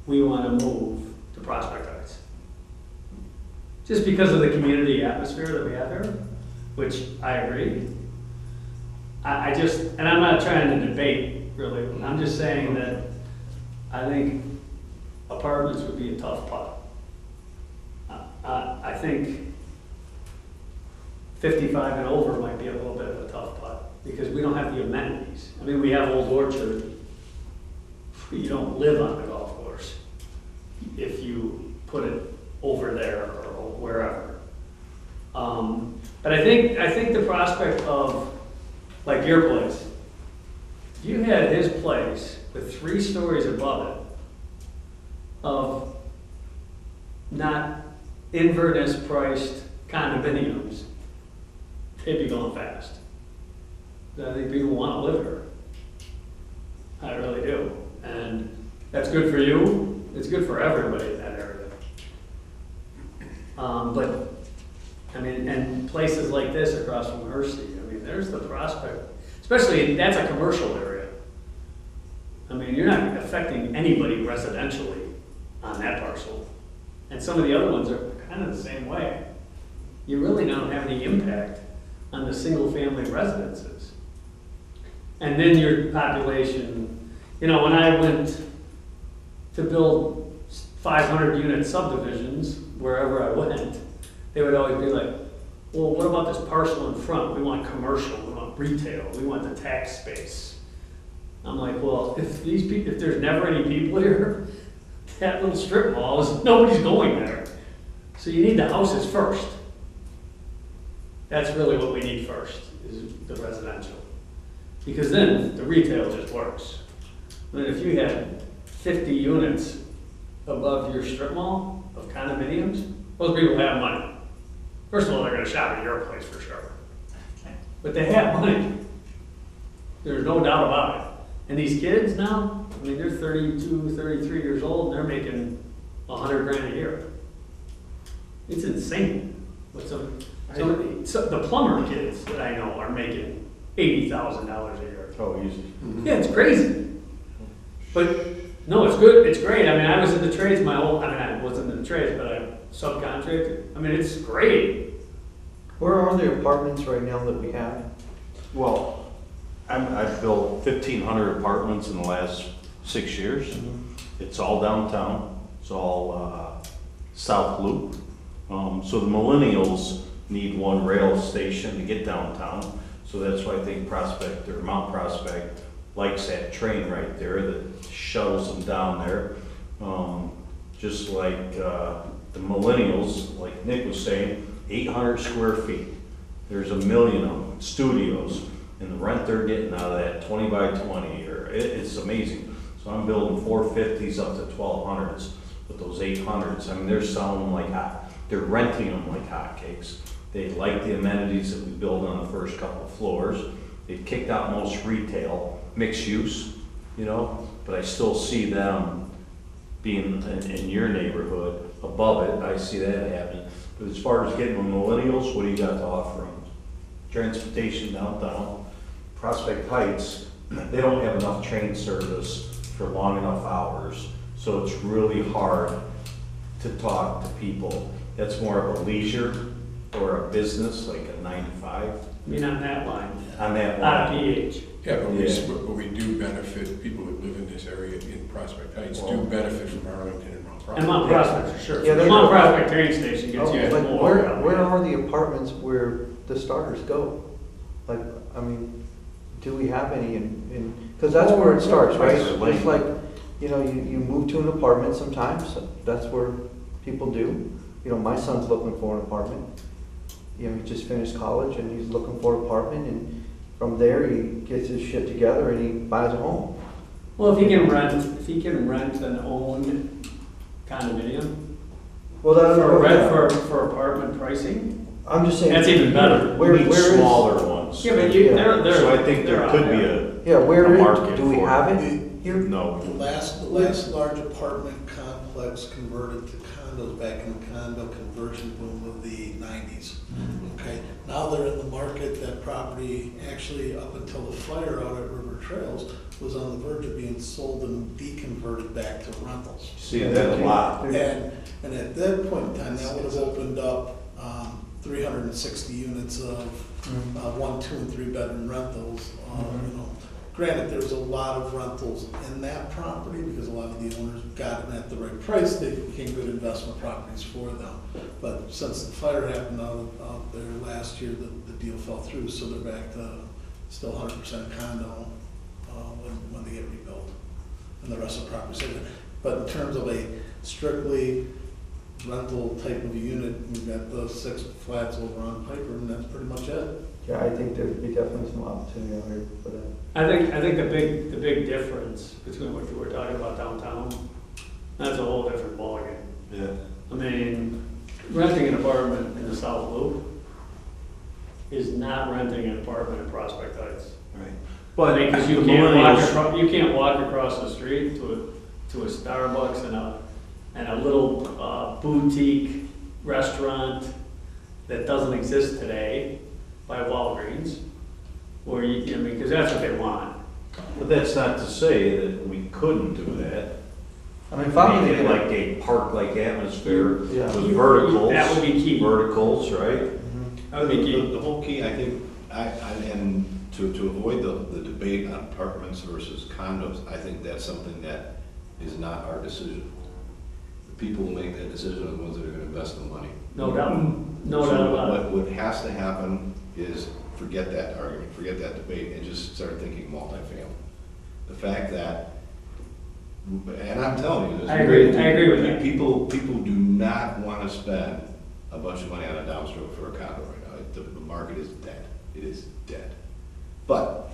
G: we want to move to Prospect Heights. Just because of the community atmosphere that we have here, which I agree. And I'm not trying to debate, really. I'm just saying that I think apartments would be a tough putt. I think 55 and over might be a little bit of a tough putt, because we don't have the amenities. I mean, we have Old Orchard. You don't live on the golf course if you put it over there or wherever. But I think the prospect of, like your place, if you had his place with 3 stories above it of not Inverness priced condominiums, they'd be going fast. I think people want to live here. I really do. And that's good for you, it's good for everybody in that area. But, I mean, and places like this across from Hersey, I mean, there's the prospect, especially, that's a commercial area. I mean, you're not affecting anybody residentially on that parcel. And some of the other ones are kind of the same way. You really don't have any impact on the single-family residences. And then your population, you know, when I went to build 500-unit subdivisions, wherever I went, they would always be like, well, what about this parcel in front? We want commercial, we want retail, we want the tax space. I'm like, well, if there's never any people here, that little strip mall is, nobody's going there. So you need the houses first. That's really what we need first, is the residential. Because then the retail just works. I mean, if you had 50 units above your strip mall of condominiums, those people have money. First of all, they're gonna shop at your place for sure. But they have money. There's no doubt about it. And these kids now, I mean, they're 32, 33 years old, and they're making 100 grand a year. It's insane. What so the plumber kids that I know are making $80,000 a year.
D: Oh, easy.
G: Yeah, it's crazy. But no, it's good. It's great. I mean, I was in the trades I wasn't in the trades, but I subcontracted. I mean, it's great.
E: Where are the apartments right now that we have?
K: Well, I've built 1,500 apartments in the last 6 years. It's all downtown. It's all South Loop. So the millennials need one rail station to get downtown. So that's why I think Prospect or Mount Prospect likes that train right there that shuttles them down there. Just like the millennials, like Nick was saying, 800 square feet. There's 1 million of them, studios, and the rent they're getting out of that 20 by 20, it's amazing. So I'm building 450s up to 1200s with those 800s. I mean, they're selling them like hot. They're renting them like hotcakes. They like the amenities that we build on the first couple of floors. They've kicked out most retail, mixed use, you know, but I still see them being in your neighborhood above it. I see that happening. But as far as getting the millennials, what do you got to offer them? Transportation downtown. Prospect Heights, they don't have enough train service for long enough hours. So it's really hard to talk to people. That's more of a leisure or a business, like a 9 to 5.
G: I mean, on that line.
K: On that
G: Not a
K: line.
G: PH.
H: Yeah, but
K: Yeah.
H: we do benefit, people that live in this area in Prospect Heights do
K: Well-
H: benefit from Arlington and Mount Prospect.
G: And Mount Prospect for sure.
E: Yeah,
G: The
E: they
G: Mount
E: do.
G: Prospect train station gets you
E: Like,
G: more.
E: where are the apartments where the starters go? Like, I mean, do we have any in, because that's where it starts, right? It's like, you know, you move to an apartment sometimes, that's where people do. You know, my son's looking for an apartment. You know, he just finished college and he's looking for an apartment, and from there he gets his shit together and he buys a home.
G: Well, if he can rent an owned condominium
E: Well, that's
G: for apartment pricing,
E: I'm just saying.
G: that's even better.
E: Where
K: We need
E: is?
K: smaller ones.
G: Yeah, but
E: Yeah.
G: they're.
K: So I think there
G: they're
K: could
G: out
K: be
G: there.
E: Yeah,
K: a
E: where is?
K: market
E: Do we
K: for
E: have
K: it.
E: it here?
K: No.
C: The last large apartment complex converted to condos back in the condo conversion boom of the 90s. Okay, now they're in the market. That property actually, up until the fire out at River Trails, was on the verge of being sold and deconverted back to rentals.
K: See that a lot.
C: And at that point in time, that would have opened up 360 units of 1, 2, and 3 bedroom rentals. You know, granted, there's a lot of rentals in that property because a lot of the owners got them at the right price. They became good investment properties for them. But since the fire happened out there last year, the deal fell through, so they're back to still 100% condo when they get rebuilt, and the rest of the property. But in terms of a strictly rental type of unit, we've got the 6 flats over on Piper, and that's pretty much it.
E: Yeah, I think there'd be definitely some opportunity out here for that.
G: I think the big difference between what you were talking about downtown, that's a whole different ballgame.
K: Yeah.
G: I mean, renting an apartment in the South Loop is not renting an apartment in Prospect Heights.
K: Right. But
G: Because
K: the
G: you can't
K: millennials,
G: you can't walk across the street to a Starbucks and a little boutique restaurant that doesn't exist today by Walgreens, or I mean, because that's what they want.
K: but that's not to say that we couldn't do that.
E: I mean, if I'm
K: Make
E: gonna
K: it
E: get
K: like a park-like atmosphere
E: Yeah.
K: with verticals.
G: That would be key.
K: Verticals, right?
E: Mhm.
G: That would be key.
I: The whole key, I think, and to avoid the debate on apartments versus condos, I think that's something that is not our decision. The people who make that decision are the ones that are gonna invest the money.
G: No doubt, no
I: So
G: doubt about it.
I: What has to happen is forget that argument, forget that debate, and just start thinking multifamily. The fact that, and I'm telling you, this.
G: I agree with that.
I: People do not wanna spend a bunch of money on a downstroke for a condo right now. The market is dead. It is dead. But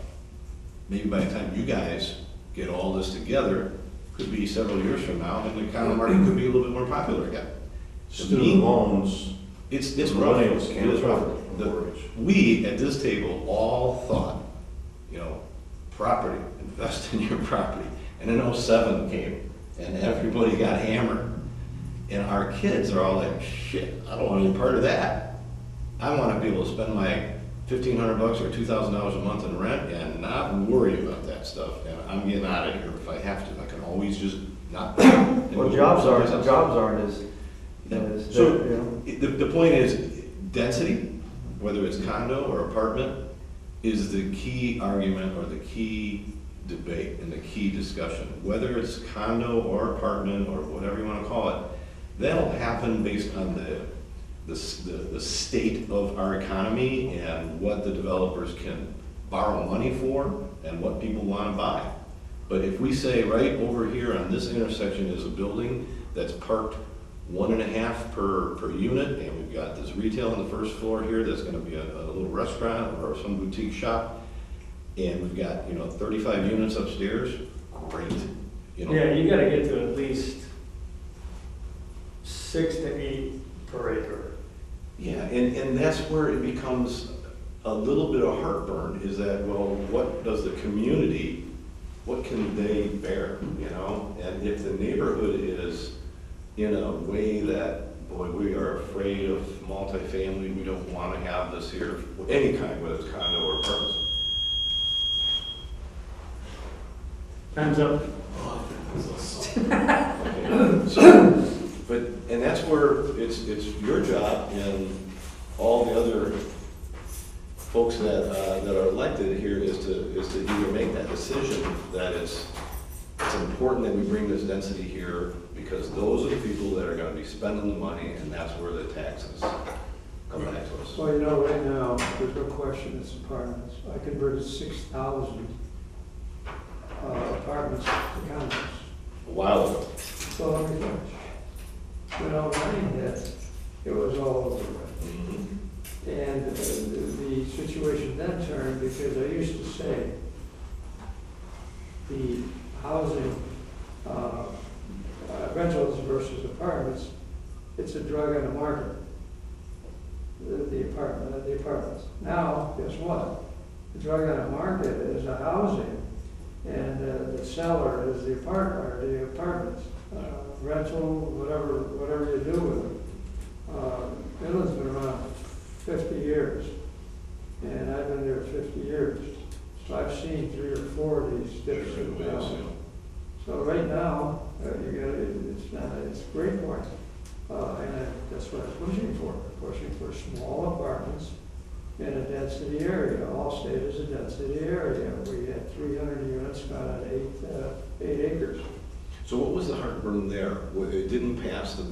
I: maybe by the time you guys get all this together, could be several years from now, and the condo market could be a little bit more popular again.
K: Student loans,
I: It's
K: the
I: rough.
K: millennials can't
I: It is rough.
K: afford the mortgage.
I: We, at this table, all thought, you know, property, invest in your property. And then '07 came, and everybody got hammered. And our kids are all like, shit, I don't want any part of that. I want to be able to spend my $1,500 or $2,000 a month in rent and not worry about that stuff. And I'm getting out of here if I have to. I can always just not.
E: Well, jobs aren't as,
I: So,
E: you know.
I: the point is, density, whether it's condo or apartment, is the key argument or the key debate and the key discussion. Whether it's condo or apartment or whatever you want to call it, that'll happen based on the state of our economy and what the developers can borrow money for and what people want to buy. But if we say right over here on this intersection is a building that's parked 1.5 per unit, and we've got this retail on the first floor here that's gonna be a little restaurant or some boutique shop, and we've got, 35 units upstairs, great.
G: Yeah, you gotta get to at least 6 to 8 per acre.
I: Yeah, and that's where it becomes a little bit of heartburn, is that, well, what does the community, what can they bear, And if the neighborhood is in a way that, boy, we are afraid of multifamily, we don't want to have this here, any kind, whether it's condo or apartments.
G: Time's up.
I: Okay. So, and that's where it's your job and all the other folks that are elected here is to either make that decision that it's important that we bring this density here because those are the people that are going to be spending the money, and that's where the taxes come back to us.
A: Well, right now, there's no question it's apartments. I converted 6,000 apartments to condos.
I: A while ago.
A: So let me finish. When Ryan hit, it was all over. And the situation then turned because I used to say the housing, rentals versus apartments, it's a drug on the market. The apartments. Now, guess what? The drug on the market is a housing, and the seller is the apartments. Rental, whatever you do with it. Midland's been around 50 years, and I've been there 50 years. So I've seen 3 or 4 of these dips and downs. So right now, it's a great point. And that's what I'm pushing for. Pushing for small apartments in a density area. Allstate is a density area. We had 300 units on 8 acres.
I: So what was the heartburn there? It didn't pass the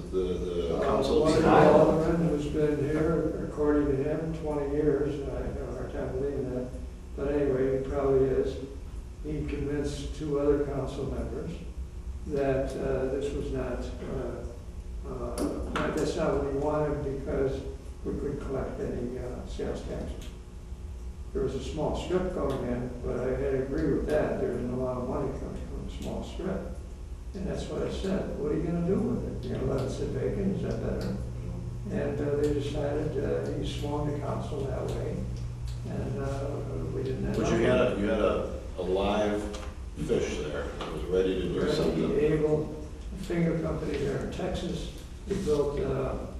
I: council?
A: One of the aldermen who's been here, according to him, 20 years, and I have a hard time believing that, but anyway, he probably is. He convinced 2 other council members that this was that's not what he wanted because we couldn't collect any sales taxes. There was a small strip going in, but I had to agree with that. There isn't a lot of money coming from a small strip. And that's what I said. What are you going to do with it? You're going to let it sit vacant? Is that better? And they decided he swung the council that way, and we didn't.
I: But you had
A: Texas. He built,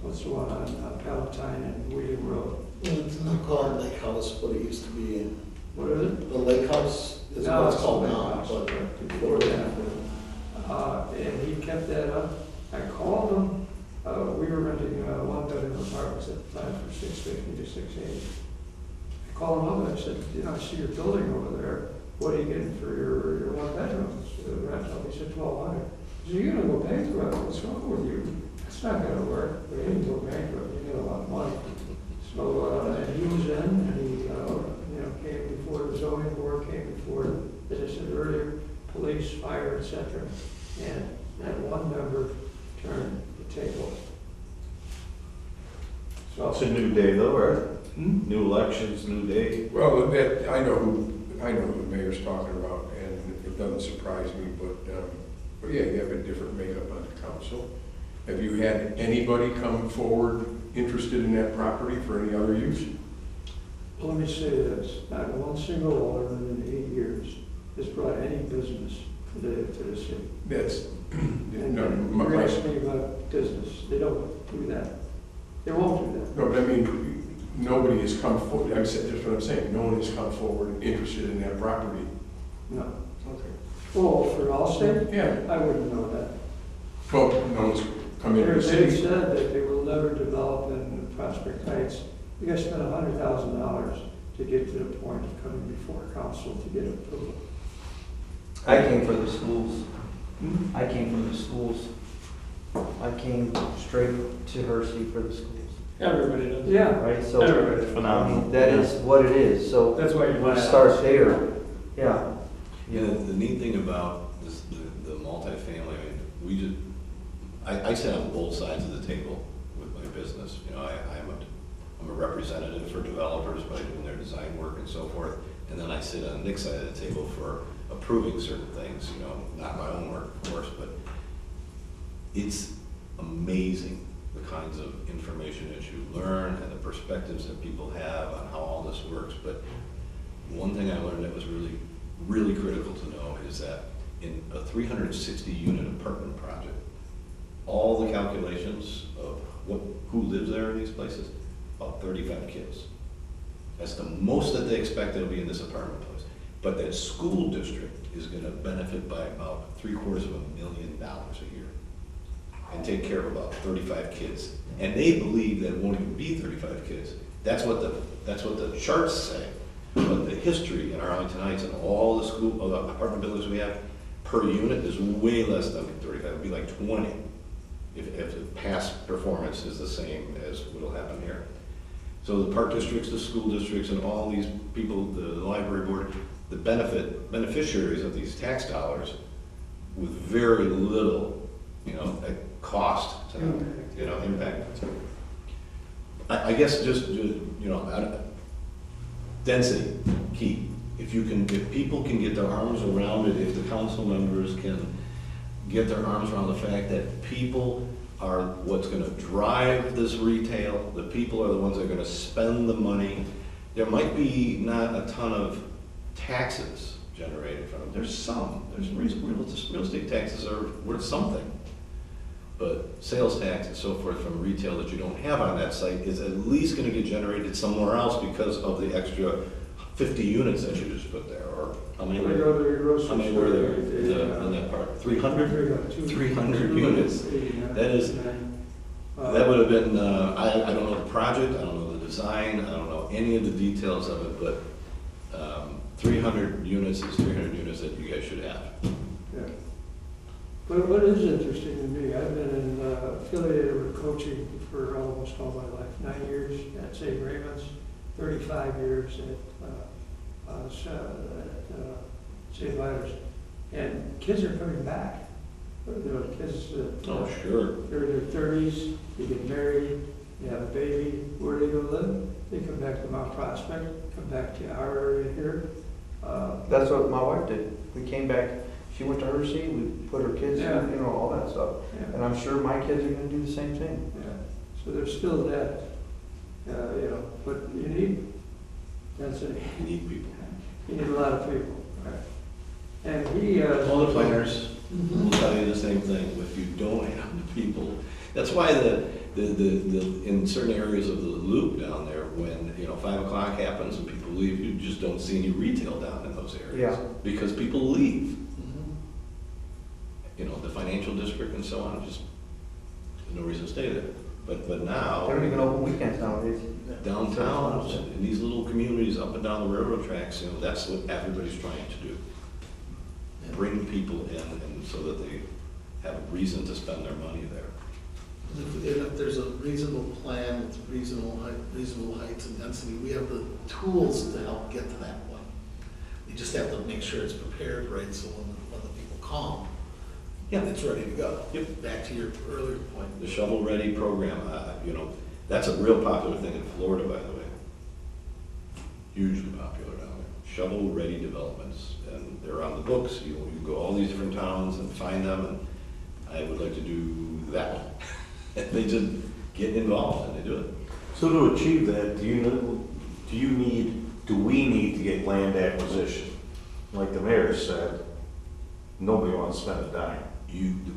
A: what's the one on Palatine and Wheeling Road?
C: It's not called Lake House, what it used to be.
A: What is it?
C: The Lake House is
A: No,
C: what it's called
A: Lake
C: now,
A: House,
C: but
A: before that. And he kept that up. I called him, we were renting one-bedroom apartments at the time for $650 to $680. I called him up and I said, you know, I see your building over there. What are you getting for your one bedroom? Rental? He said, $1,200. I said, you're gonna go bankrupt. What's wrong with you? It's not gonna work. We didn't go bankrupt. You get a lot of money. So and he was in, and he came before the zoning board, came before, as I said earlier, police, fire, etc. And that one member turned the table. So
K: It's a new day though, right?
A: Hmm?
K: New elections, new day.
H: Well, that, I know who the mayor's talking about, and it doesn't surprise me, but yeah, you have a different makeup on the council. Have you had anybody come forward interested in that property for any other use?
A: let me say this, not one single alderman in 8 years has brought any business to the city.
H: That's,
A: And
H: no,
A: you're asking me about business, they don't do that. They won't do that.
H: no, but I mean, nobody has come forward, I said, just what I'm saying, no one has come forward interested in that property.
A: No.
H: Okay.
A: Oh, for Allstate?
H: Yeah,
A: I wouldn't know that.
H: well, no one's come into the
A: They
H: city.
A: said that they will never develop in Prospect Heights. You guys spent $100,000 to get to the point of coming before council to get approval.
E: I came for the schools.
A: Hmm?
E: I came from the schools. I came straight to Hershey for the schools,
G: Everybody does.
A: Yeah,
E: right? So,
G: Everybody does.
E: I
K: Phenomenal.
E: mean, that is what it is, so
G: That's why you buy
E: we
G: a
E: start
G: house.
E: there, yeah.
I: You know, the neat thing about this, the multifamily, I mean, we just, I sit on both sides of the table with my business. You know, I'm a representative for developers by doing their design work and so forth. And then I sit on Nick's side of the table for approving certain things, you know, not my own work, of course, but it's amazing the kinds of information that you learn and the perspectives that people have on how all this works. But one thing I learned that was really, really critical to know is that in a 360 unit apartment project, all the calculations of who lives there in these places, about 35 kids. That's the most that they expect that'll be in this apartment place. But that school district is gonna benefit by about $750,000 a year and take care of about 35 kids. And they believe that it won't even be 35 kids. That's what the charts say. But the history in Arlington Heights and all the apartment buildings we have per unit is way less than 35. It'd be like 20 if the past performance is the same as what'll happen here. So the park districts, the school districts, and all these people, the library board, the beneficiaries of these tax dollars with very little, cost to them, impact. I guess just, density, key. If people can get their arms around it, if the council members can get their arms around the fact that people are what's gonna drive this retail, the people are the ones that are gonna spend the money. There might be not a ton of taxes generated from it. There's some. There's real estate taxes are worth something. But sales tax and so forth from retail that you don't have on that site is at least gonna get generated somewhere else because of the extra 50 units that you just put there, or how many were there in that part? 300? 300 units. That would have been, I don't know the project, I don't know the design, I don't know any of the details of it, but 300 units is 300 units that you guys should have.
A: yeah. But what is interesting to me, I've been affiliated with coaching for almost all my life, 9 years at St. Raymond's, 35 years at St. Vitus. And kids are coming back. Kids that,
I: Oh, sure.
A: they're in their 30s, they get married, they have a baby, where do they go live? They come back to Mount Prospect, come back to our area here.
E: That's what my wife did. We came back, she went to Hershey, we put her kids
A: Yeah.
E: in, all that stuff.
A: Yeah.
E: And I'm sure my kids are gonna do the same thing.
A: Yeah, so there's still that, but you need density.
I: You need people.
A: You need a lot of people. And he,
I: All the planners, will tell you the same thing. If you don't have the people, that's why in certain areas of the loop down there, when, 5 o'clock happens and people leave, you just don't see any retail down in those areas.
E: Yeah.
I: Because people leave. The financial district and so on, just, there's no reason to stay there. But now.
E: They don't even open weekends nowadays.
I: Downtown, in these little communities up and down the railroad tracks, that's what everybody's trying to do. Bring people in and so that they have a reason to spend their money there.
C: And if there's a reasonable plan with reasonable heights and density, we have the tools to help get to that point. We just have to make sure it's prepared right, so when the people come, it's ready to go.
I: Yep.
C: Back to your earlier point.
I: The shovel-ready program, that's a real popular thing in Florida, by the way. Hugely popular down there. Shovel-ready developments, and they're on the books. You go all these different towns and find them, and I would like to do that one. And they just get involved and they do it.
K: So to achieve that, do we need to get land acquisition? Like the mayor said, nobody wants to spend a dime.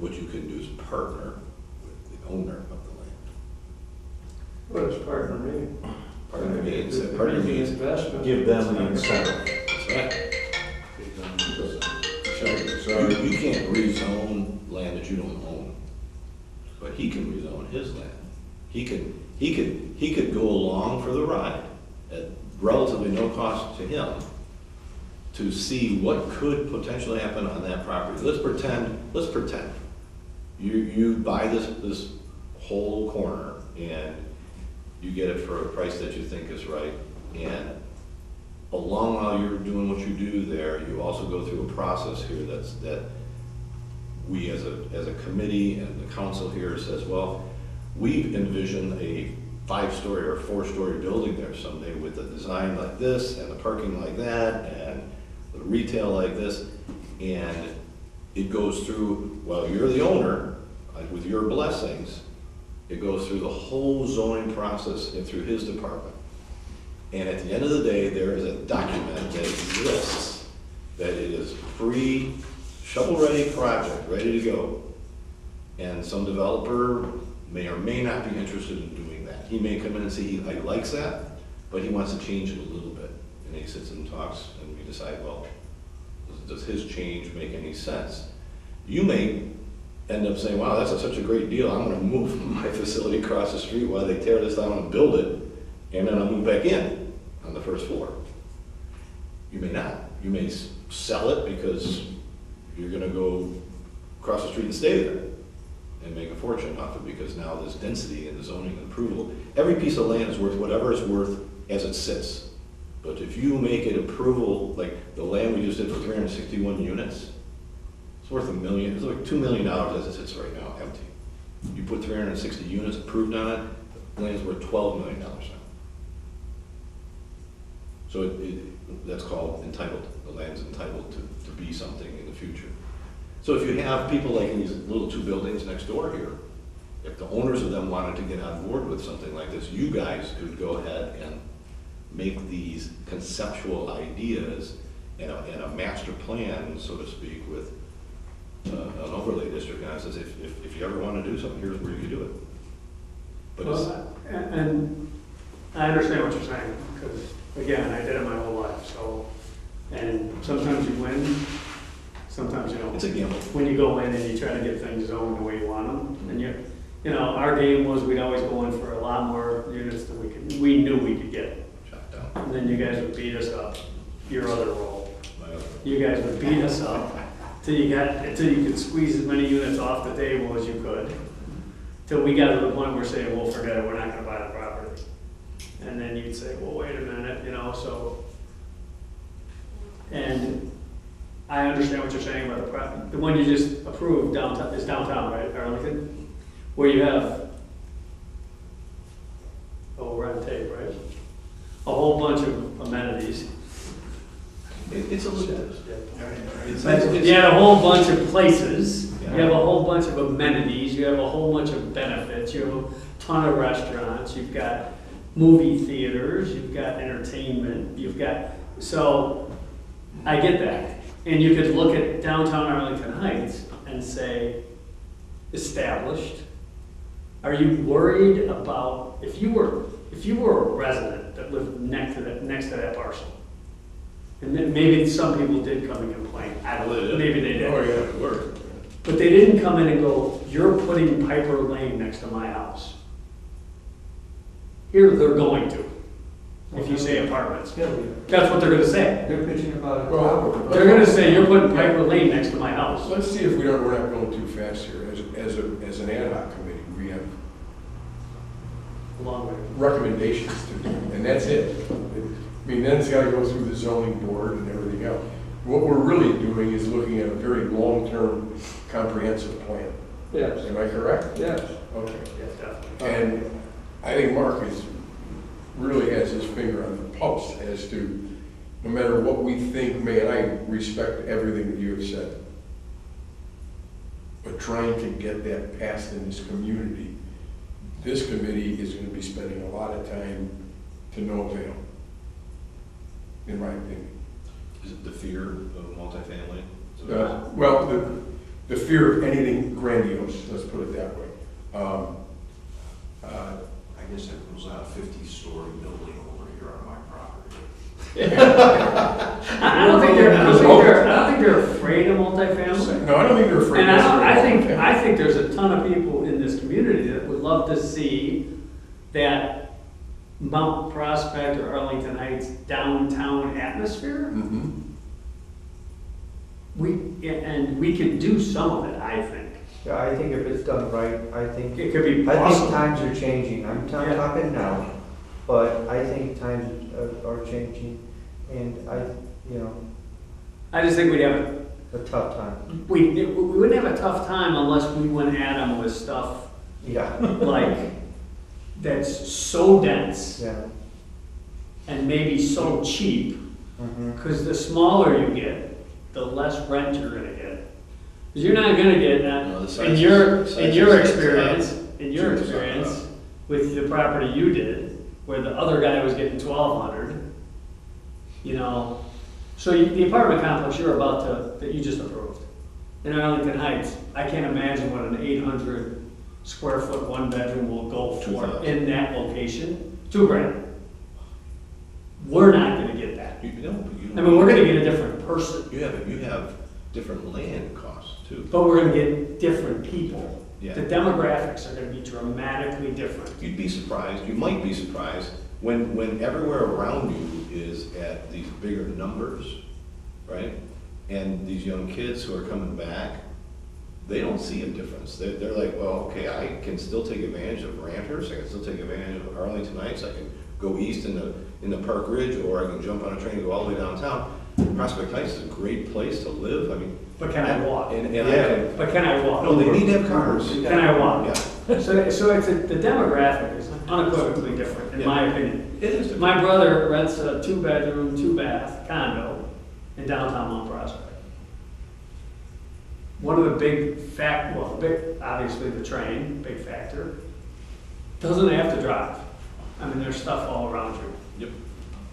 I: What you can do is partner with the owner of the land.
A: What does partner mean?
I: Partner means
A: investment.
K: Give them the incentive.
I: That's right.
H: So,
I: You can't rezone land that you don't own, but he can rezone his land. He could go along for the ride at relatively no cost to him to see what could potentially happen on that property. Let's pretend you buy this whole corner and you get it for a price that you think is right, and along while you're doing what you do there, you also go through a process here that we as a committee and the council here says, well, we envision a 5-story or 4-story building there someday with a design like this and the parking like that and the retail like this, and it goes through, well, you're the owner, with your blessings, it goes through the whole zoning process and through his department. And at the end of the day, there is a document that exists that it is free, shovel-ready project, ready to go. And some developer may or may not be interested in doing that. He may come in and say he likes that, but he wants to change it a little bit. And he sits and talks, and we decide, well, does his change make any sense? You may end up saying, wow, that's such a great deal. I'm going to move my facility across the street while they tear this down and build it, and then I'll move back in on the first floor. You may not. You may sell it because you're going to go across the street and stay there and make a fortune off it, because now there's density in the zoning and approval. Every piece of land is worth whatever it's worth as it sits. But if you make it approval, like the land we just did for 361 units, it's worth $1 million. It's like $2 million as it sits right now, empty. You put 360 units approved on it, the land's worth $12 million now. So that's called entitled. The land's entitled to be something in the future. So if you have people like in these little 2 buildings next door here, if the owners of them wanted to get on board with something like this, you guys could go ahead and make these conceptual ideas and a master plan, so to speak, with an overlay district. And it says, if you ever want to do something, here's where you can do it. But
G: and I understand what you're saying, because again, I did it my whole life, so, and sometimes you win, sometimes you don't.
I: it's a gamble.
G: When you go in and you try to get things zoned the way you want them, and our game was we'd always go in for a lot more units than we knew we could get.
I: Shot down.
G: And then you guys would beat us up, your other role.
I: My other.
G: You guys would beat us up till you could squeeze as many units off the table as you could. Till we got to the point where we're saying, well, forget it, we're not gonna buy the property. And then you'd say, well, wait a minute, so. And I understand what you're saying about the property. The one you just approved downtown, is downtown, right, Arlington? Where you have, we're on tape, right? A whole bunch of amenities.
I: It's a little.
G: You have a whole bunch of places, you have a whole bunch of amenities, you have a whole bunch of benefits, you have a ton of restaurants, you've got movie theaters, you've got entertainment, so I get that. And you could look at downtown Arlington Heights and say, established? Are you worried about, if you were a resident that lived next to that parcel, and then maybe some people did come and complain, I don't know, maybe they did.
H: Oh, yeah, it worked.
G: But they didn't come in and go, you're putting Piper Lane next to my house. Here, they're going to, if you say apartments.
A: Yeah,
G: That's what they're gonna say.
A: they're pitching about a
H: Well,
A: tower.
G: They're gonna say, you're putting Piper Lane next to my house.
H: Let's see if we're not going too fast here. As an ad hoc committee, we have
G: Long way.
H: recommendations to do, and that's it. I mean, then it's gotta go through the zoning board and everything else. What we're really doing is looking at a very long-term comprehensive plan.
A: Yes,
H: Am I correct?
A: yes.
H: Okay.
G: Yes, definitely.
H: And I think Mark really has his finger on the pulse as to, no matter what we think, and I respect everything that you have said, but trying to get that passed in this community, this committee is going to be spending a lot of time to no avail, in my opinion.
I: Is it the fear of multifamily?
H: Well, the fear of anything grandiose, let's put it that way.
J: I guess that goes on a 50-story building over here on my property.
G: I don't think they're afraid of multifamily.
H: No, I don't think they're afraid.
G: And I
H: necessarily.
G: think there's a ton of people in this community that would love to see that Mount Prospect or Arlington Heights downtown atmosphere.
H: Mhm.
G: We could do some of it, I think.
E: Yeah, I think if it's done right, I think
G: It could be
E: I think
G: awesome.
E: times are changing. I'm not
G: Yeah.
E: talking now, but I think times are changing, and
G: I just think we'd have
E: a tough time.
G: we wouldn't have a tough time unless we went at them with stuff
E: Yeah,
G: like that's so dense
E: yeah.
G: and maybe so cheap.
E: Mhm.
G: Because the smaller you get, the less rent you're gonna get. Because you're not gonna get that,
I: No, the
G: in
I: size
G: your,
I: is-
G: in
I: size
G: your
I: is-
G: experience, in your
I: Choose
G: experience, with the property you did, where the other guy was getting 1,200, so the apartment complex you're about to, that you just approved, in Arlington Heights, I can't imagine what an 800 square foot, one bedroom will go for
I: 2,000.
G: in that location, $2,000. We're not gonna get that.
I: You know, but you
G: I mean, we're gonna get a different person,
I: You have different land costs too.
G: but we're gonna get different people.
I: Yeah.
G: The demographics are gonna be dramatically different.
I: You'd be surprised, you might be surprised, when everywhere around you is at these bigger numbers, right? And these young kids who are coming back, they don't see a difference. They're like, well, okay, I can still take advantage of Ranchers, I can still take advantage of Arlington Heights, I can go east in the Park Ridge, or I can jump on a train and go all the way downtown. Prospect Heights is a great place to live, I mean.
G: But can I walk?
I: And I
G: But can I walk?
I: no, they need to have cars.
G: Can I walk?
I: Yeah.
G: So the demographic is unequivocally different, in my opinion.
I: It is different.
G: My brother rents a 2-bedroom, 2-bath condo in downtown Mount Prospect. One of the big obviously the train, big factor, doesn't have to drive. I mean, there's stuff all around you.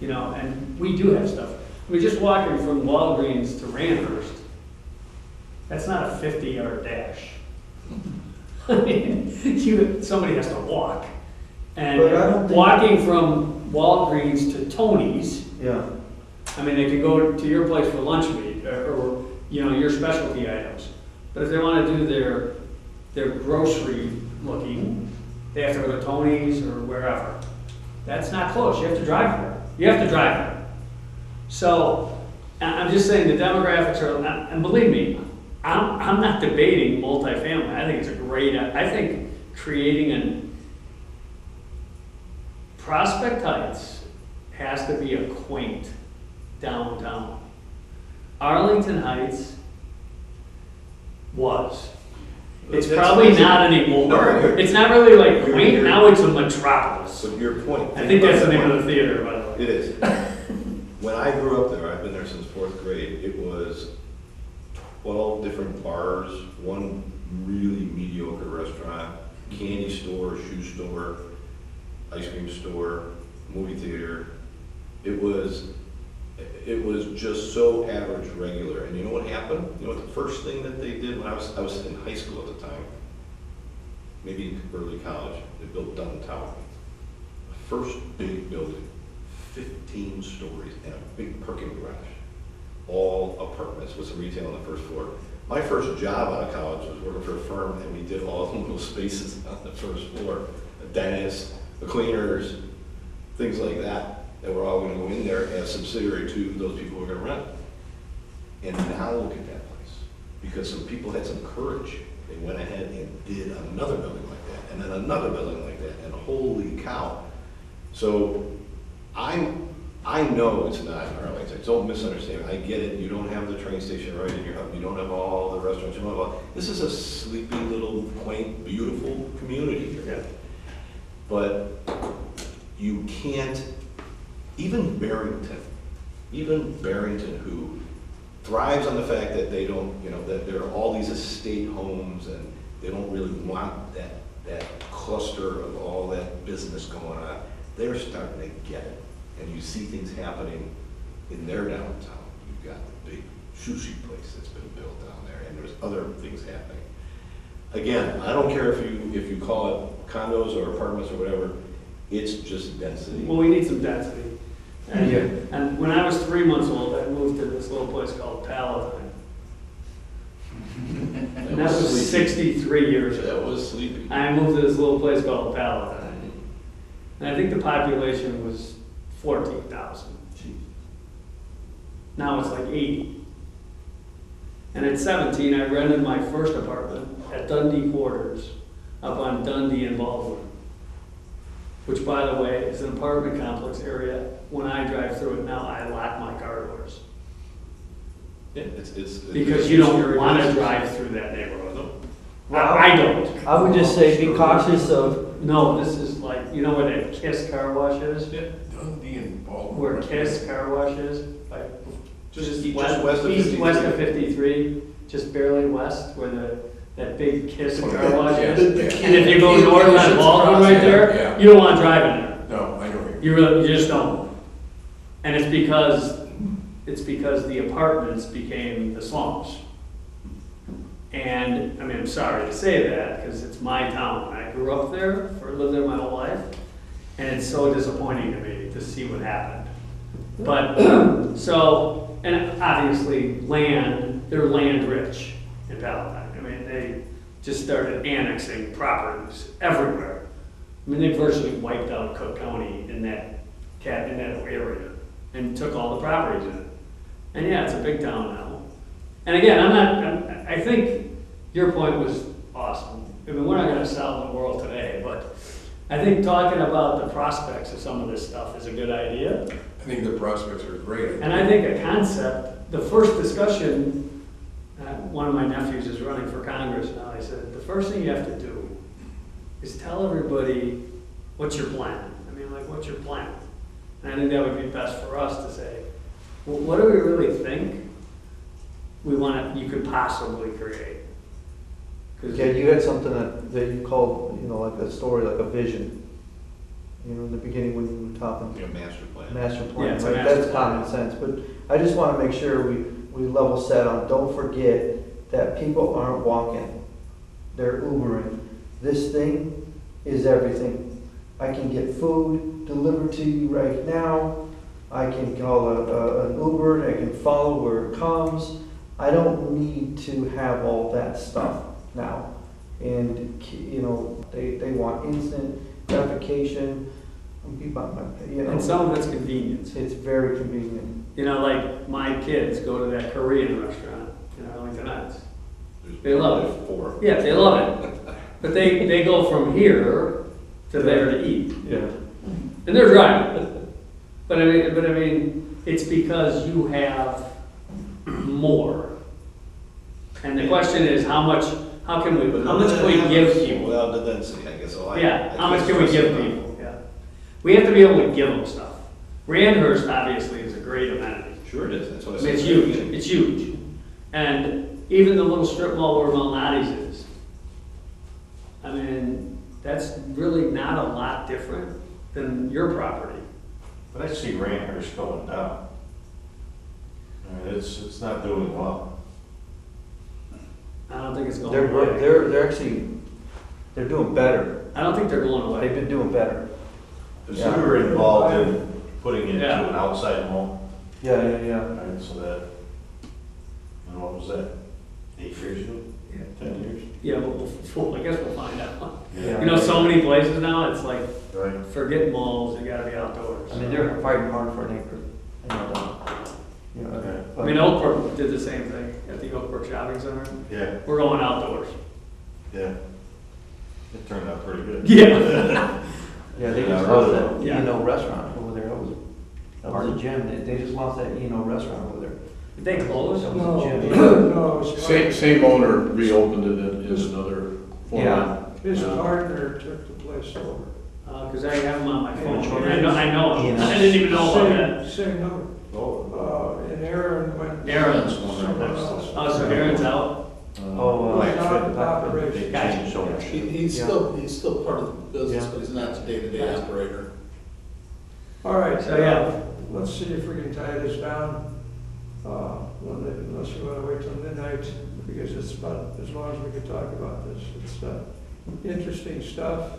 I: Yep.
G: And we do have stuff. I mean, just walking from Walgreens to Randhurst, that's not a 50-yard dash. I mean, somebody has to walk.
E: But I don't
G: And
E: think-
G: walking from Walgreens to Tony's,
E: Yeah,
G: I mean, they can go to your place for lunch meat or your specialty items. But if they want to do their grocery looking, they have to go to Tony's or wherever. That's not close. You have to drive there. You have to drive there. So I'm just saying the demographics are, and believe me, I'm not debating multifamily. I think it's a great, I think creating Prospect Heights has to be a quaint downtown. Arlington Heights was. It's
I: That's
G: probably
I: amazing.
G: not anymore.
I: No.
G: It's not really like
I: You're-
G: quaint,
I: you're-
G: now it's a metropolis.
I: So your point.
G: I think that's the name of the theater, by the way.
I: It is. When I grew up there, I've been there since 4th grade, it was 12 different bars, one really mediocre restaurant, candy store, shoe store, ice cream store, movie theater. It was It was just so average, regular. And you know what happened? You know what the first thing that they did when I was in high school at the time, maybe early college, they built downtown. First big building, 15 stories and a big parking garage. All apartments with some retail on the first floor. My first job out of college was working for a firm, and we did all the little spaces on the first floor. A dentist, the cleaners, things like that, that were all gonna go in there as subsidiary to those people who were gonna rent. And now look at that place. Because some people had some courage. They went ahead and did another building like that, and then another building like that, and holy cow. So I know it's not in Arlington. Don't misunderstand. I get it. You don't have the train station right in your hub. You don't have all the restaurants. You don't have all. This is a sleepy little, quaint, beautiful community here.
G: Yeah.
I: But you can't, even Barrington, who thrives on the fact that they don't, you know, that there are all these estate homes and they don't really want that cluster of all that business going on. They're starting to get it. And you see things happening in their downtown. You've got the big sushi place that's been built down there, and there's other things happening. Again, I don't care if you call it condos or apartments or whatever, it's just density.
G: Well, we need some density. And when I was 3 months old, I moved to this little place called Palatine. And that was 63 years ago.
I: That was sleepy.
G: I moved to this little place called Palatine. And I think the population was 14,000. Now it's like 80. And at 17, I rented my first apartment at Dundee Quarters up on Dundee and Baldwin, which, by the way, is an apartment complex area. When I drive through it now, I lock my car doors.
I: Yeah, it's
G: Because you don't want to drive through that neighborhood. I don't.
E: I would just say be cautious of,
G: No, this is like, you know where that Kiss car wash is?
I: Yeah.
H: Dundee and Baldwin.
G: Where Kiss car wash is? Like,
I: Just west of
G: east
I: 53.
G: west of 53, just barely west, where that big Kiss car wash
H: Yeah,
G: is.
H: yeah.
G: And if you go north on Baldwin right there,
H: Yeah.
G: you don't want to drive in there.
H: No, I know what
G: You just don't. And it's because the apartments became the slums. And, I mean, I'm sorry to say that, because it's my town. I grew up there, lived there my whole life, and it's so disappointing to me to see what happened. But, and obviously they're land rich in Palatine. I mean, they just started annexing properties everywhere. I mean, they virtually wiped out Cook County in that area and took all the properties in it. And yeah, it's a big town now. And again, I think your point was awesome. I mean, we're not gonna solve the world today, but I think talking about the prospects of some of this stuff is a good idea.
H: I think the prospects are great.
G: And I think a concept, the first discussion, one of my nephews is running for Congress now, he said, the first thing you have to do is tell everybody what's your plan. I mean, like, what's your plan? And I think that would be best for us to say, well, what do we really think you could possibly create?
E: yeah, you had something that you called, like a story, like a vision. In the beginning when you were talking.
I: Master plan.
E: Master plan,
G: Yeah, it's a
E: right?
G: master
E: That's common sense, but I just want to make sure we level set on, don't forget that people aren't walking, they're Ubering. This thing is everything. I can get food delivered to you right now. I can call an Uber, I can follow where it comes. I don't need to have all that stuff now. And, they want instant gratification.
G: And some of it's convenience.
E: It's very convenient.
G: Like my kids go to that Korean restaurant in Arlington Heights. They love it.
I: 4.
G: Yeah, they love it. But they go from here to there to eat.
E: Yeah.
G: And they're driving. But I mean, it's because you have more. And the question is, how much can we give people?
I: Well, the density, I guess.
G: How much can we give people? Yeah. We have to be able to give them stuff. Randhurst obviously is a great amenity.
I: Sure it is. That's what I
G: I
I: said.
G: mean, it's huge. It's huge. And even the little strip mall where Malnati's is, I mean, that's really not a lot different than your property.
K: But I see Randhurst going down. it's not doing well.
G: I don't think it's going
E: They're,
G: away.
E: they're actually, they're doing better.
G: I don't think they're going
E: They've
G: away.
E: been doing better.
K: Because we were involved in putting it into
G: Yeah.
K: an outside home,
E: Yeah, yeah, yeah.
K: right, so that, and what was that, 8 years ago? 10 years?
G: Yeah, I guess we'll find out.
E: Yeah.
G: You know, so many places now, it's like,
K: Right.
G: forget malls, you gotta be outdoors.
E: I mean, they're fighting hard for an acre. You know,
K: Okay.
G: I mean, Oakport did the same thing at the Oakport Shopping Center.
K: Yeah,
G: We're going outdoors.
K: yeah. It turned out pretty good.
G: Yeah.
E: Yeah, they
K: Yeah,
E: just
K: I
E: lost
K: really
E: that
G: don't. Yeah.
E: restaurant over there. That was a gym. They just lost that restaurant over there.
G: Did they close?
E: That
A: No,
E: was a gym.
A: no, his
B: Same owner reopened it as another format.
E: Yeah.
A: his partner took the place over.
G: Cause I have them on my phone.
E: Which one?
G: I know
E: Ian.
G: them. I didn't even know about that.
A: Same number. And Aaron went.
G: Aaron's
A: Someone else.
G: Oh, so Aaron's out?
E: Oh,
A: Like,
E: uh,
A: not operation.
K: They changed ownership.
C: He's still part of the business,
E: Yeah.
C: but he's not the day-to-day operator.
A: All right,
G: So, yeah.
A: let's see if we can tie this down, unless you want to wait till midnight, because it's about as long as we can talk about this. It's interesting stuff,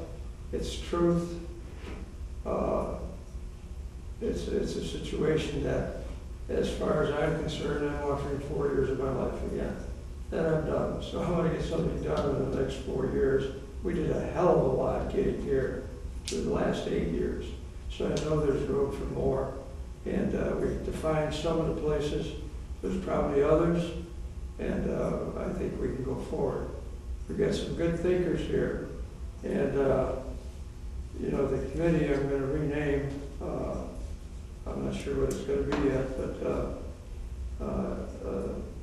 A: it's truth. It's a situation that, as far as I'm concerned, I'm offering 4 years of my life again. That I've done, so I want to get something done in the next 4 years. We did a hell of a lot getting here through the last 8 years. So I know there's room for more. And we've defined some of the places, there's probably others, and I think we can go forward. We've got some good thinkers here. And, you know, the committee I'm gonna rename, I'm not sure what it's gonna be yet, but,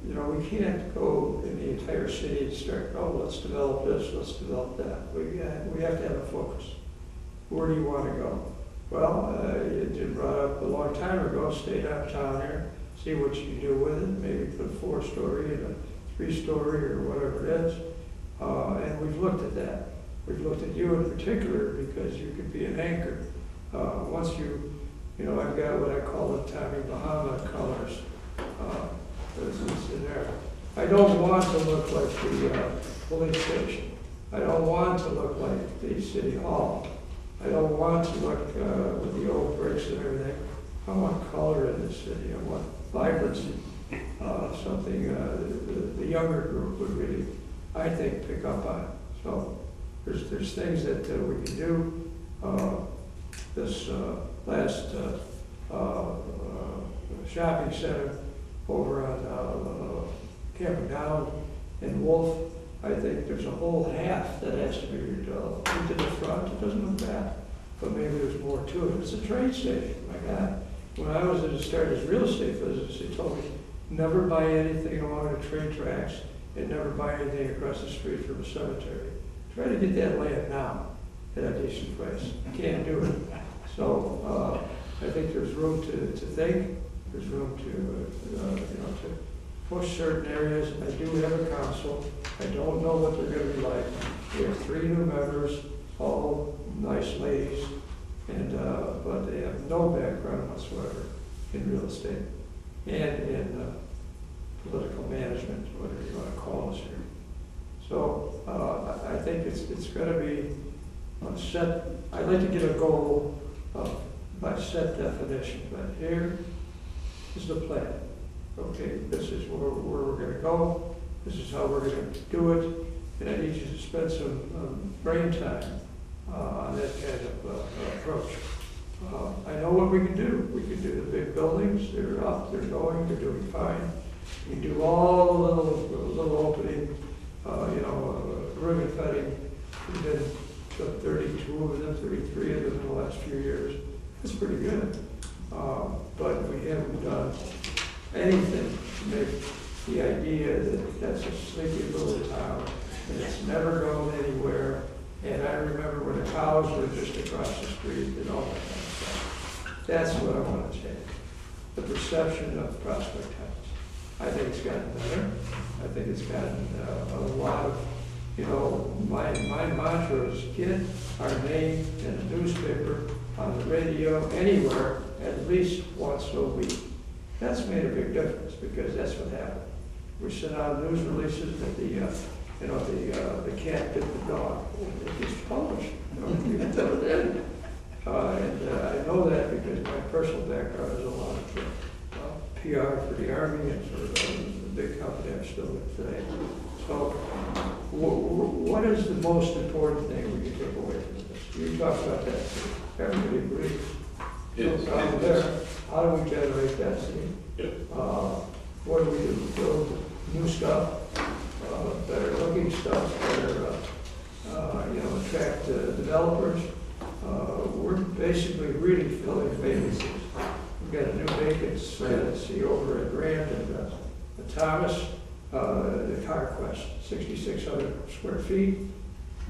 A: you know, we can't go in the entire city and start, oh, let's develop this, let's develop that. We have to have a focus. Where do you want to go? Well, you brought up a long time ago, stay downtown here, see what you can do with it, maybe put a 4-story and a 3-story or whatever it is. And we've looked at that. We've looked at you in particular because you could be an anchor. Once you know, I've got what I call the Tommy Bahama colors. It's in there. I don't want to look like the police station. I don't want to look like the city hall. I don't want to look with the old bricks and everything. I want color in the city. I want vibrancy. Something the younger group would really, I think, pick up on. So there's things that we can do. This last shopping center over on Camp Down in Wolf, I think there's a whole half that has to be redeveloped. We did the front, it doesn't look bad, but maybe there's more to it. It's a train station, my God. When I was at started real estate business, they told me, never buy anything along the train tracks and never buy anything across the street from a cemetery. Try to get that land now at a decent price. You can't do it. So I think there's room to think. There's room to, you know, to push certain areas. I do have a council. I don't know what they're going to be like. We have 3 new members, all nice ladies, and but they have no background whatsoever in real estate and in political management, whatever you want to call us here. So I think it's going to be set. I'd like to get a goal by set definition, but here is the plan. Okay, this is where we're going to go. This is how we're going to do it. And I need you to spend some brain time on that kind of approach. I know what we can do. We can do the big buildings. They're up, they're going, they're doing fine. We can do all the little opening, you know, ribbon cutting. We've been to 32 of them, 33 of them in the last few years. That's pretty good. But we haven't done anything to make the idea that that's a sleepy little town and it's never going anywhere. And I remember when the cows were just across the street and all that kind of stuff. That's what I want to change. The perception of Prospect Heights. I think it's gotten better. I think it's gotten a lot of, you know, my mantra is get our name in a newspaper, on the radio, anywhere, at least once a week. That's made a big difference, because that's what happened. We sent out news releases that the cat bit the dog. It gets published, you can tell it in. And I know that because my personal background is a lot of PR for the Army and for the big company I'm still with today. So what is the most important thing we can take away from this? You talked about that, everybody agrees. How do we generate that scene? What do we do? Build new stuff, better looking stuff, better, attract developers. We're basically really filling vacancies. We've got a new vacancy over at Grand and Thomas, the Car Quest, 6,600 square feet.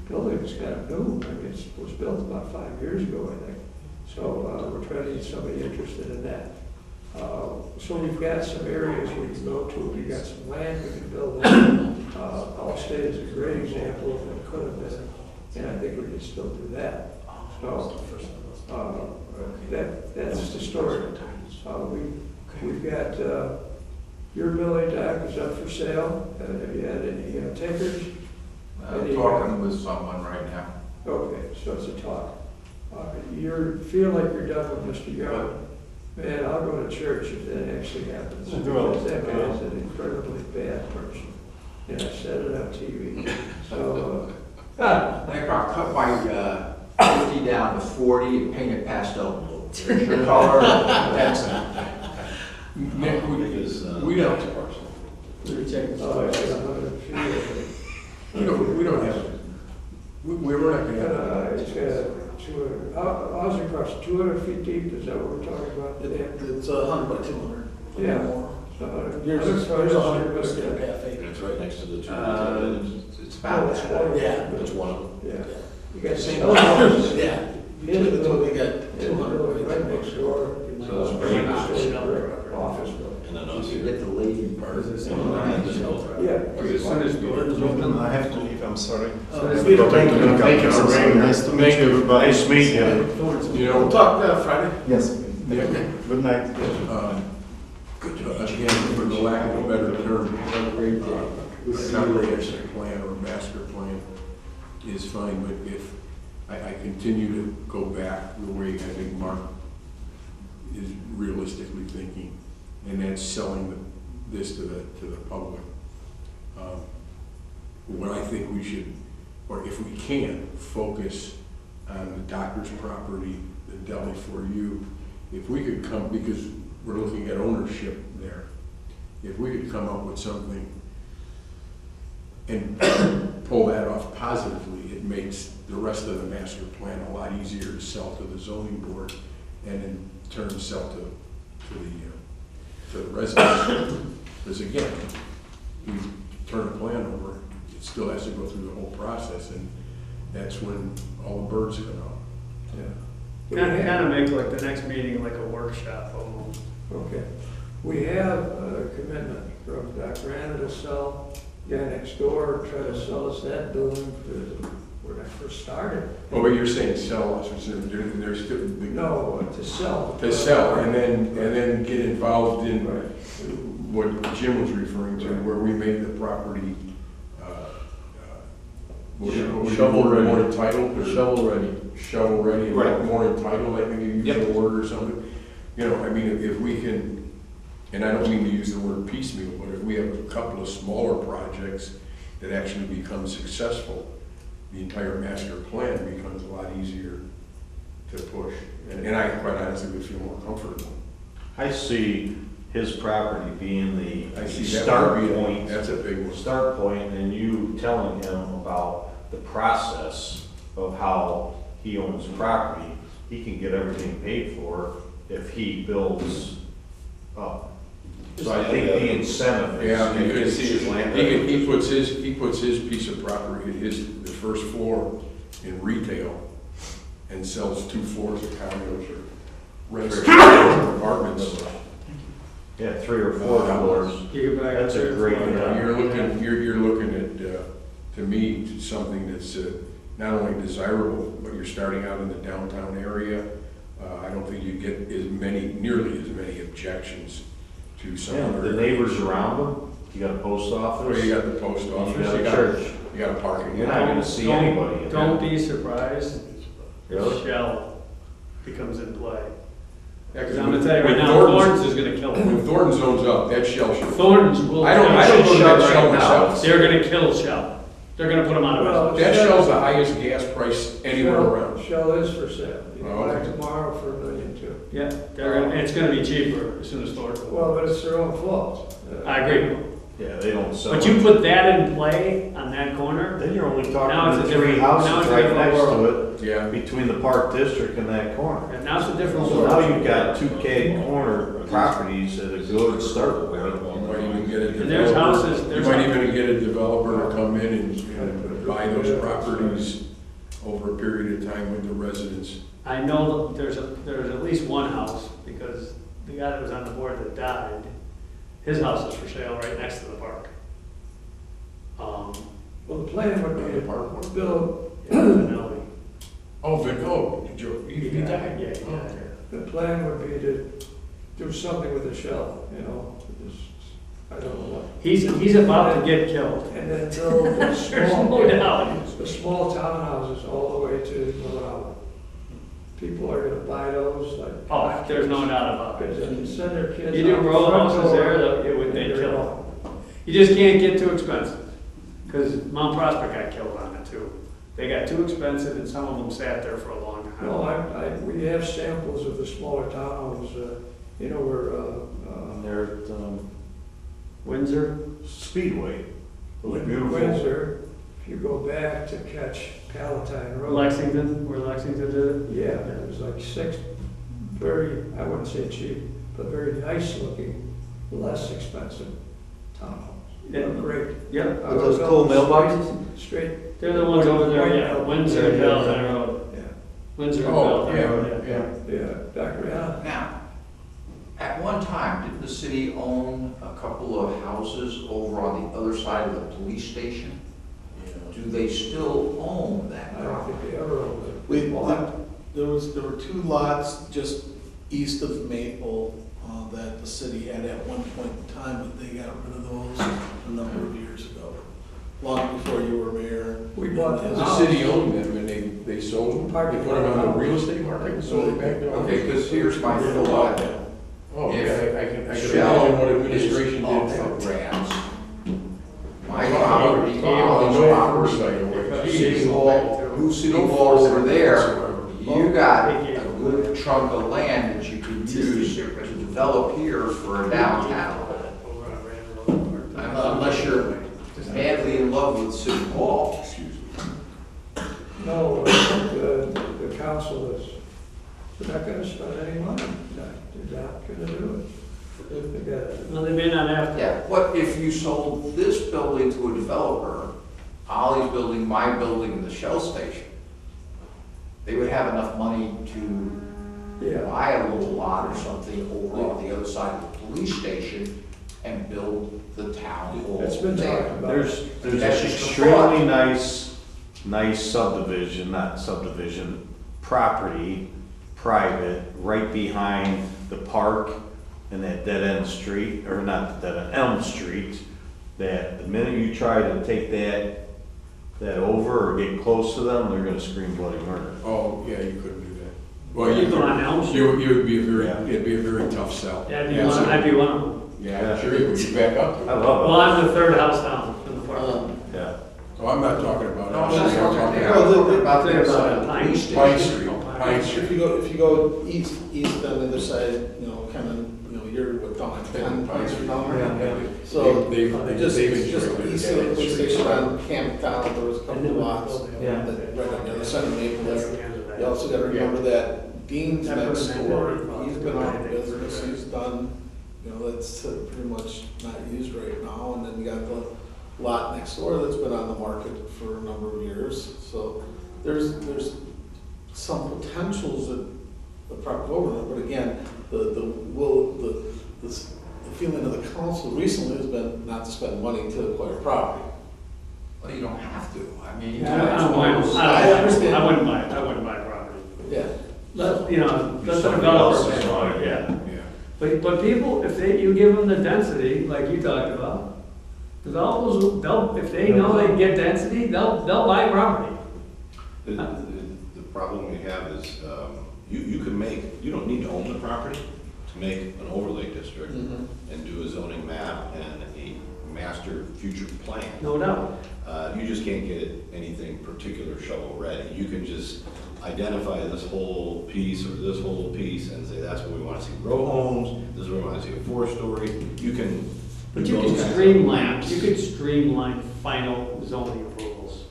A: Building's kind of new. I mean, it was built about 5 years ago, I think. So we're trying to get somebody interested in that. So we've got some areas we can go to. We've got some land we can build on. Allstate is a great example of what could have been, and I think we can still do that. So that's the story. We've got your building, Doc, is up for sale. Have you had any takers?
J: I'm talking with someone right now.
A: Okay, so it's a talk. You feel like you're done with Mr. Young. Man, I'll go to church if that actually happens. Because that guy is an incredibly bad person. And I said it on TV. So,
J: I think I'll cut my 50 down to 40 and paint it pastel blue. There's your color, that's it.
H: Nick, we don't have, we're not gonna have.
A: it's got 200, how's it across, 200 feet deep, is that what we're talking about?
C: It's 100 by 200.
A: Yeah.
C: More.
A: Yours is 100, but
C: square half acre.
I: It's right next to the two.
J: It's about that.
C: Yeah.
I: It's one of them.
A: Yeah. You got
C: Same
A: some
C: house, yeah.
A: His building,
C: We got
A: his
C: 200.
A: building right next door.
I: So it's
A: Right
I: pretty
A: next
I: much-
A: door, office building.
I: And then
J: You
I: us.
J: get the lady part.
A: Yeah.
F: As soon as doors open, I have to leave, I'm sorry.
C: Thank you.
H: Thank you for being here.
F: Nice to meet you, everybody.
K: Nice meeting you.
H: You know,
C: We'll talk Friday.
F: Yes.
H: Nick,
F: Good night.
H: again, for the lack of a better term, a comprehensive plan or master plan is fine, but if I continue to go back the way I think Mark is realistically thinking, and that's selling this to the public. What I think we should, or if we can, focus on the doctor's property, the deli for you. If we could come, because we're looking at ownership there, if we could come up with something and pull that off positively, it makes the rest of the master plan a lot easier to sell to the zoning board and in turn sell to the residents. Because again, we turn a plan over, it still has to go through the whole process, and that's when all the birds come out.
A: Yeah.
G: Kind of make like the next meeting like a workshop almost.
A: Okay. We have a commitment from Dr. Anna to sell, guy next door, try to sell us that building when I first started.
H: Oh, but you're saying sell us, there's still.
A: No, to sell.
H: To sell, and then get involved in what Jim was referring to, where we make the property,
B: Shovel ready.
H: More entitled, or
B: Shovel ready.
H: shovel ready, and
B: Right.
H: more entitled, I think you use
B: Yep.
H: the word or something. You know, I mean, if we can, and I don't mean to use the word piecemeal, but if we have a couple of smaller projects that actually become successful, the entire master plan becomes a lot easier to push. And I quite honestly would feel more comfortable.
K: I see his property being the
H: I see that
K: start
H: would be,
K: point.
H: that's a big one.
K: Start point, and you telling him about the process of how he owns property. He can get everything paid for if he builds up. So I think the incentive is.
H: Yeah,
I: You can see his land.
H: he puts his piece of property, the first floor in retail, and sells 2 floors of condos or rents apartments.
K: Yeah, 3 or 4 floors.
G: You go back.
K: That's a great,
H: You're looking at, to me, something that's not only desirable, but you're starting out in the downtown area. I don't think you get nearly as many objections to some
K: Yeah,
H: other.
K: the neighbors around them, you got a post
H: Oh,
K: office,
H: you got the post
K: you
H: office,
K: got a church.
H: you got a parking.
K: You're not gonna see
G: Don't-
K: anybody in
G: Don't
K: there.
G: be surprised
K: Really?
G: if Shell becomes in play.
H: Yeah,
G: Because
H: 'cause
G: I'm gonna
H: when-
G: tell you right
H: when
G: now, Thornton's is gonna kill
H: When
G: them.
H: Thornton zones up, that shell should.
G: Thornton's will.
H: I don't go to
K: Shell
H: that shell
K: right now.
H: myself.
G: They're gonna kill Shell. They're gonna put them out of
A: Well,
G: business.
H: That shell's the highest gas price anywhere around.
A: Shell is for sale. You
H: Oh,
A: can buy
H: okay.
A: it tomorrow for $1.2 million.
G: Yeah, they're gonna, it's gonna be cheaper as soon as Thornton.
A: Well, but it's their own fault.
G: I agree.
K: Yeah, they don't sell.
G: But you put that in play on that corner,
K: Then you're only
G: Now
K: talking
G: it's
K: the
G: a
K: three
G: different- now
K: houses
G: it's a
K: right
G: different
K: next to
G: world.
K: it,
H: Yeah.
K: between the Park District and that corner.
G: and now it's a different
K: So
G: world.
K: now you've got two K corner properties at a good start point.
H: You might even get a
G: And there's
H: developer,
G: houses,
H: you
G: there's.
H: might even get a developer to come in and buy those properties over a period of time with the residents.
G: I know that there's at least one house, because the guy that was on the board that died, his house is for sale right next to the park.
A: Well, the plan would
H: On
A: be
H: the
A: to
H: park one?
A: build,
G: Vanelli.
H: Oh, Joe, he died?
G: Yeah, he died.
A: the plan would be to do something with the shell, you know, just, I don't know what.
G: He's about to get killed.
A: And then build the
G: There's
A: small,
G: no doubt.
A: the small townhouses all the way to Miller Island. People are gonna buy those like.
G: Oh, there's no doubt about
A: Because
G: it.
A: they can send their kids.
G: You do
A: out the
G: row
A: front
G: houses
A: door,
G: there, it would,
A: and
G: they'd
A: they're
G: kill
A: gone.
G: them. You just can't get too expensive, because Mount Prospect got killed on it too. They got too expensive, and some of them sat there for a long time.
A: No, we have samples of the smaller towns, you know, where,
K: And they're at,
G: Windsor,
K: Speedway. Those beautiful.
A: Windsor, if you go back to catch Palatine Road.
G: Lexington, where Lexington did it.
A: Yeah, it was like 6 very, I wouldn't say cheap, but very nice looking, less expensive townhomes.
G: Yeah.
A: Great.
G: Yeah,
E: With those cool mailboxes?
A: Straight,
G: they're the ones over there, yeah,
A: White-
G: Windsor and
E: Yeah, yeah,
G: Palatine
E: yeah.
G: Road.
A: yeah,
G: Windsor and
H: Oh,
G: Palatine Road,
H: yeah, yeah.
A: yeah, Dr. Allen.
J: Now, at one time, didn't the city own a couple of houses over on the other side of the police station? Do they still own that
A: I don't
J: property?
A: think they ever owned it.
C: There were two lots just east of Maple that the city had at one point in time, but they got rid of those a number of years ago, long before you were mayor.
A: We bought
C: And,
A: the
H: The city owned them and they sold them, they put them on the real estate market and sold it back to.
J: Okay, because here's my thought.
H: Oh,
J: If
H: yeah, I can imagine
J: Shell
H: what
J: is
H: administration
J: up
H: did.
J: for grabs. My
H: No,
J: property,
H: no
J: Ollie's
H: oversight
J: property,
H: over it.
J: City Hall, new City
H: No
J: Hall over
H: foresight
J: there,
H: whatsoever.
J: you got a good chunk of land that you could use to develop here for a downtown. Unless you're madly in love with City Hall.
H: Excuse me.
A: No, the council is, they're not gonna spend any money, they're not gonna do it. They got,
G: Well, they may not have to.
J: Yeah, what if you sold this building to a developer, Ollie's building, my building, and the Shell station? They would have enough money to
A: yeah,
J: buy a little lot or something over on the other side of the police station and build the town hall
A: it's been
J: there.
A: talked about.
K: There's
J: That's
K: an
J: just a
K: extremely nice subdivision, not subdivision, property, private, right behind the park and that dead end street, or not the dead end, Elm Street, that the minute you try to take that over or get close to them, they're gonna scream bloody murder.
H: Oh, yeah, you couldn't do that. Well,
G: You go on Elm Street.
H: you would be a very,
K: Yeah.
H: it'd be a very tough sell.
G: Yeah, I'd be one of them.
H: Yeah, sure, you would be back up to it.
K: I love
G: Well, I'm the third house down in the park.
K: Yeah.
H: Oh, I'm not talking about
J: No, I'm
H: it.
J: not
H: I'm
J: talking
H: talking
J: about
H: about
J: about the
G: Think
J: other
G: about
J: side of the
G: Pine-
J: police
H: Pine
J: station.
H: Street, Pine Street.
C: If you go east on the other side, you know, kind of, you know, you're what, down like 10
H: Pine Street.
C: down
H: Yeah,
C: there.
H: yeah.
C: So,
H: They-
C: just
H: they've
C: east
H: enjoyed
C: of
H: it.
C: the police station on Camptown, there was a couple of lots.
E: Yeah.
C: that- Right on the other side of Maple
G: That's
C: there.
G: the end of that.
C: You also gotta remember that Dean's
G: That
C: next
G: person
C: door,
G: had
C: he's been out of
G: it.
C: business, he's done, you know, that's pretty much not used right now. And then you got the lot next door that's been on the market for a number of years. So there's some potentials that the property over there, but again, the feeling of the council recently has been not to spend money to acquire property.
J: Well, you don't have to, I mean.
G: Yeah, I
C: understand.
G: I wouldn't buy property.
C: Yeah.
G: Let, you know, let the
K: Somebody
G: developer
K: else's
G: pay.
K: money, yeah.
H: Yeah.
G: But people, if you give them the density, like you talked about, developers, if they know they can get density, they'll buy property.
I: The problem we have is, you don't need to own the property to make an overlay district and do a zoning map and a master future plan.
G: No doubt.
I: You just can't get anything particular shovel ready. You can just identify this whole piece or this whole piece and say, that's what we want to see row homes, this is what we want to see a 4-story. You can.
G: But you can streamline final zoning approvals.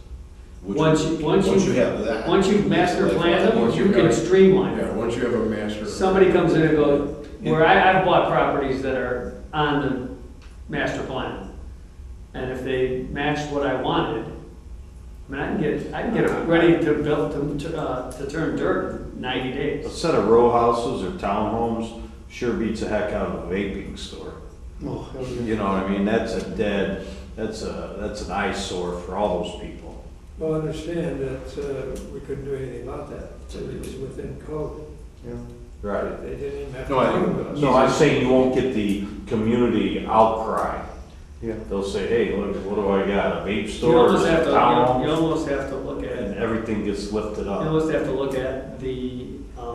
G: Once you
I: have that.
G: Once you've master planned them, you can streamline
H: Yeah,
G: them.
H: once you have a master.
G: Somebody comes in and goes, where I've bought properties that are on the master plan. And if they matched what I wanted, I mean, I can get it ready to build, to turn dirt in 90
K: A
G: days.
K: set of row houses or townhomes sure beats the heck out of a vaping store.
E: Oh, hell yeah.
K: You know what I mean? That's an eyesore for all those people.
A: Well, understand that we couldn't do anything about that, so it was within code.
E: Yeah.
K: Right.
A: They didn't even have to
I: No, I-
A: come to us.
K: No, I'm saying you won't get the community outcry.
E: Yeah.
K: They'll say, hey, look, what do I got, a vape
G: You
K: store,
G: almost
K: a
G: have to,
K: townhome?
G: you almost have to look
K: And
G: at,
K: everything gets lifted
G: you
K: up.
G: almost have to look at the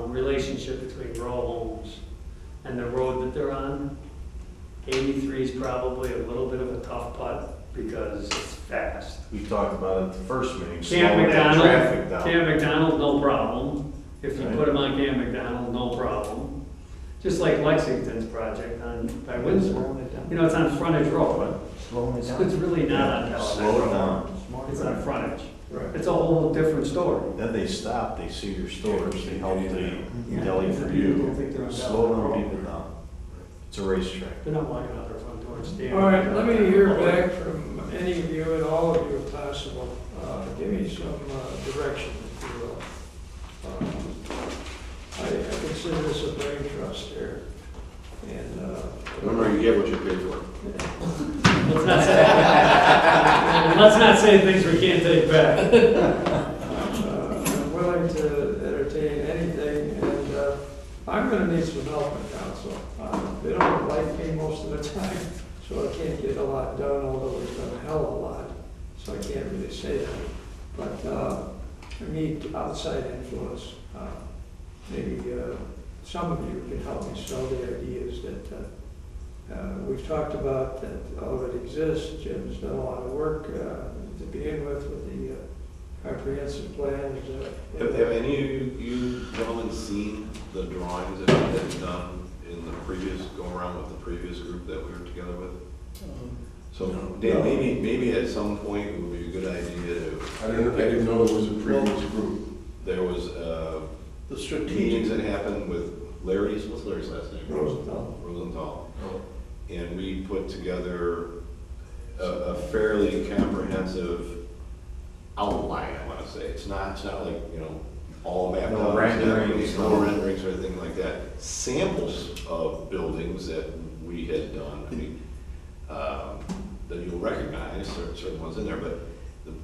G: relationship between row homes and the road that they're on. 83 is probably a little bit of a tough putt because it's fast.
K: We talked about it at the first meeting,
G: Camp
K: slowing that traffic
G: McDonald,
K: down.
G: Camp McDonald, no problem. If you
K: Right.
G: put them on Camp McDonald, no problem. Just like Lexington's project by Windsor.
E: Slowing it down.
G: You know, it's on frontage road.
E: Slowing it
G: It's
E: down.
G: really not on Pelican
K: Slow it
G: Road.
K: down.
G: It's on frontage.
A: Right.
G: It's a whole different story.
K: Then they stop, they see your stores, they help the
G: Yeah.
K: deli for
G: People
K: you.
G: think they're on
K: Slow
G: Pelican
K: them
G: Road.
K: people down. It's a racetrack.
G: They're not walking out their front door and standing.
A: All right, let me hear back from any of you and all of you if possible. Give me some direction, if you will. I consider this a brain trust here. And,
I: Remember, you get what you pay for.
G: Let's not say things we can't take back.
A: I'm willing to entertain anything, and I'm gonna need some help in council. They don't like me most of the time, so I can't get a lot done, although we've done a hell of a lot, so I can't really say that. But I need outside influence. Maybe some of you can help me sell the ideas that we've talked about, that all of it exists. Jim's done a lot of work to begin with the comprehensive plan.
I: Have any of you gentlemen seen the drawings that have been done in the previous, go around with the previous group that we were together with? So, Dan, maybe at some point it would be a good idea to.
H: I didn't know there was a previous group.
I: There was
C: The strategic,
I: meetings that happened with what's Larry's last name?
A: Rosenthal.
I: Rosenthal. And we put together a fairly comprehensive outline, I want to say. It's not like, all mapped
K: No
I: out.
K: renderings,
I: No renderings or anything like that. Samples of buildings that we had done, that you'll recognize, there are certain ones in there, but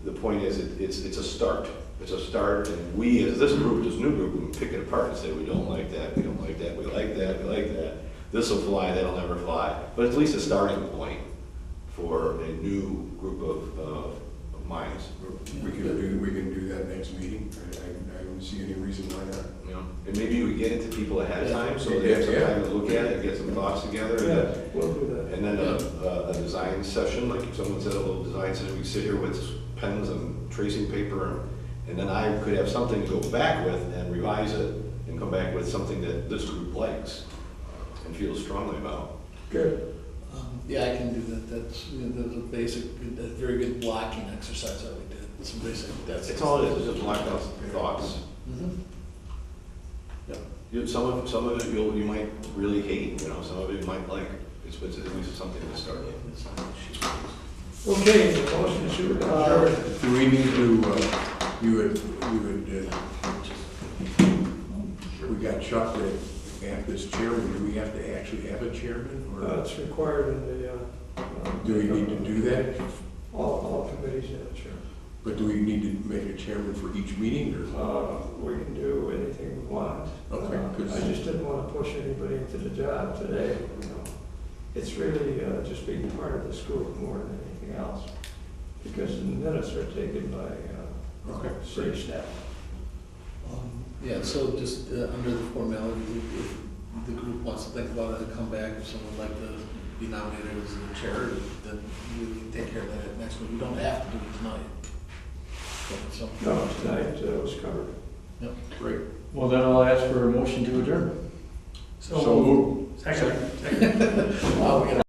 I: the point is, it's a start. It's a start, and we, as this group, this new group, we can pick it apart and say, we don't like that, we don't like that, we like that, we like that. This'll fly, that'll never fly. But at least a starting point for a new group of minds.
H: We can do that next meeting. I don't see any reason why not.
I: And maybe we get it to people ahead of time, so they have some time to look at it, get some thoughts together.
A: Yeah, we'll do that.
I: And then a design session, like someone said, a little design session, we sit here with pens and tracing paper, and then I could have something to go back with and revise it, and come back with something that this group likes and feels strongly about.
A: Good.
C: yeah, I can do that. There's a basic, a very good blocking exercise that we did. Some basic,
I: That's all it is, just black out thoughts.
C: Mhm.
I: Some of it you might really hate, some of it you might like. It's at least something to start with.
A: Okay, the motion to adjourn.
H: Do we need to, we got Chuck to act as chairman. Do we have to actually have a chairman? Or
A: It's required in the.
H: do we need to do that?
A: All committees have a chair.
H: But do we need to make a chairman for each meeting, or?
A: We can do anything we want.
H: Okay, good.
A: I just didn't want to push anybody into the job today, you know. It's really just being part of this group more than anything else, because the minutes are taken by
H: Okay,
A: city staff.
C: Yeah, so just under the formality, if the group wants to think about it and come back, if someone would like to be nominated as the chair, then we can take care of that next week. We don't have to do it tonight. So,
A: No, tonight was covered.
C: yep.
H: Great.
E: Well, then I'll ask for a motion to adjourn.
H: So moved.
G: Second.
C: Wow, we got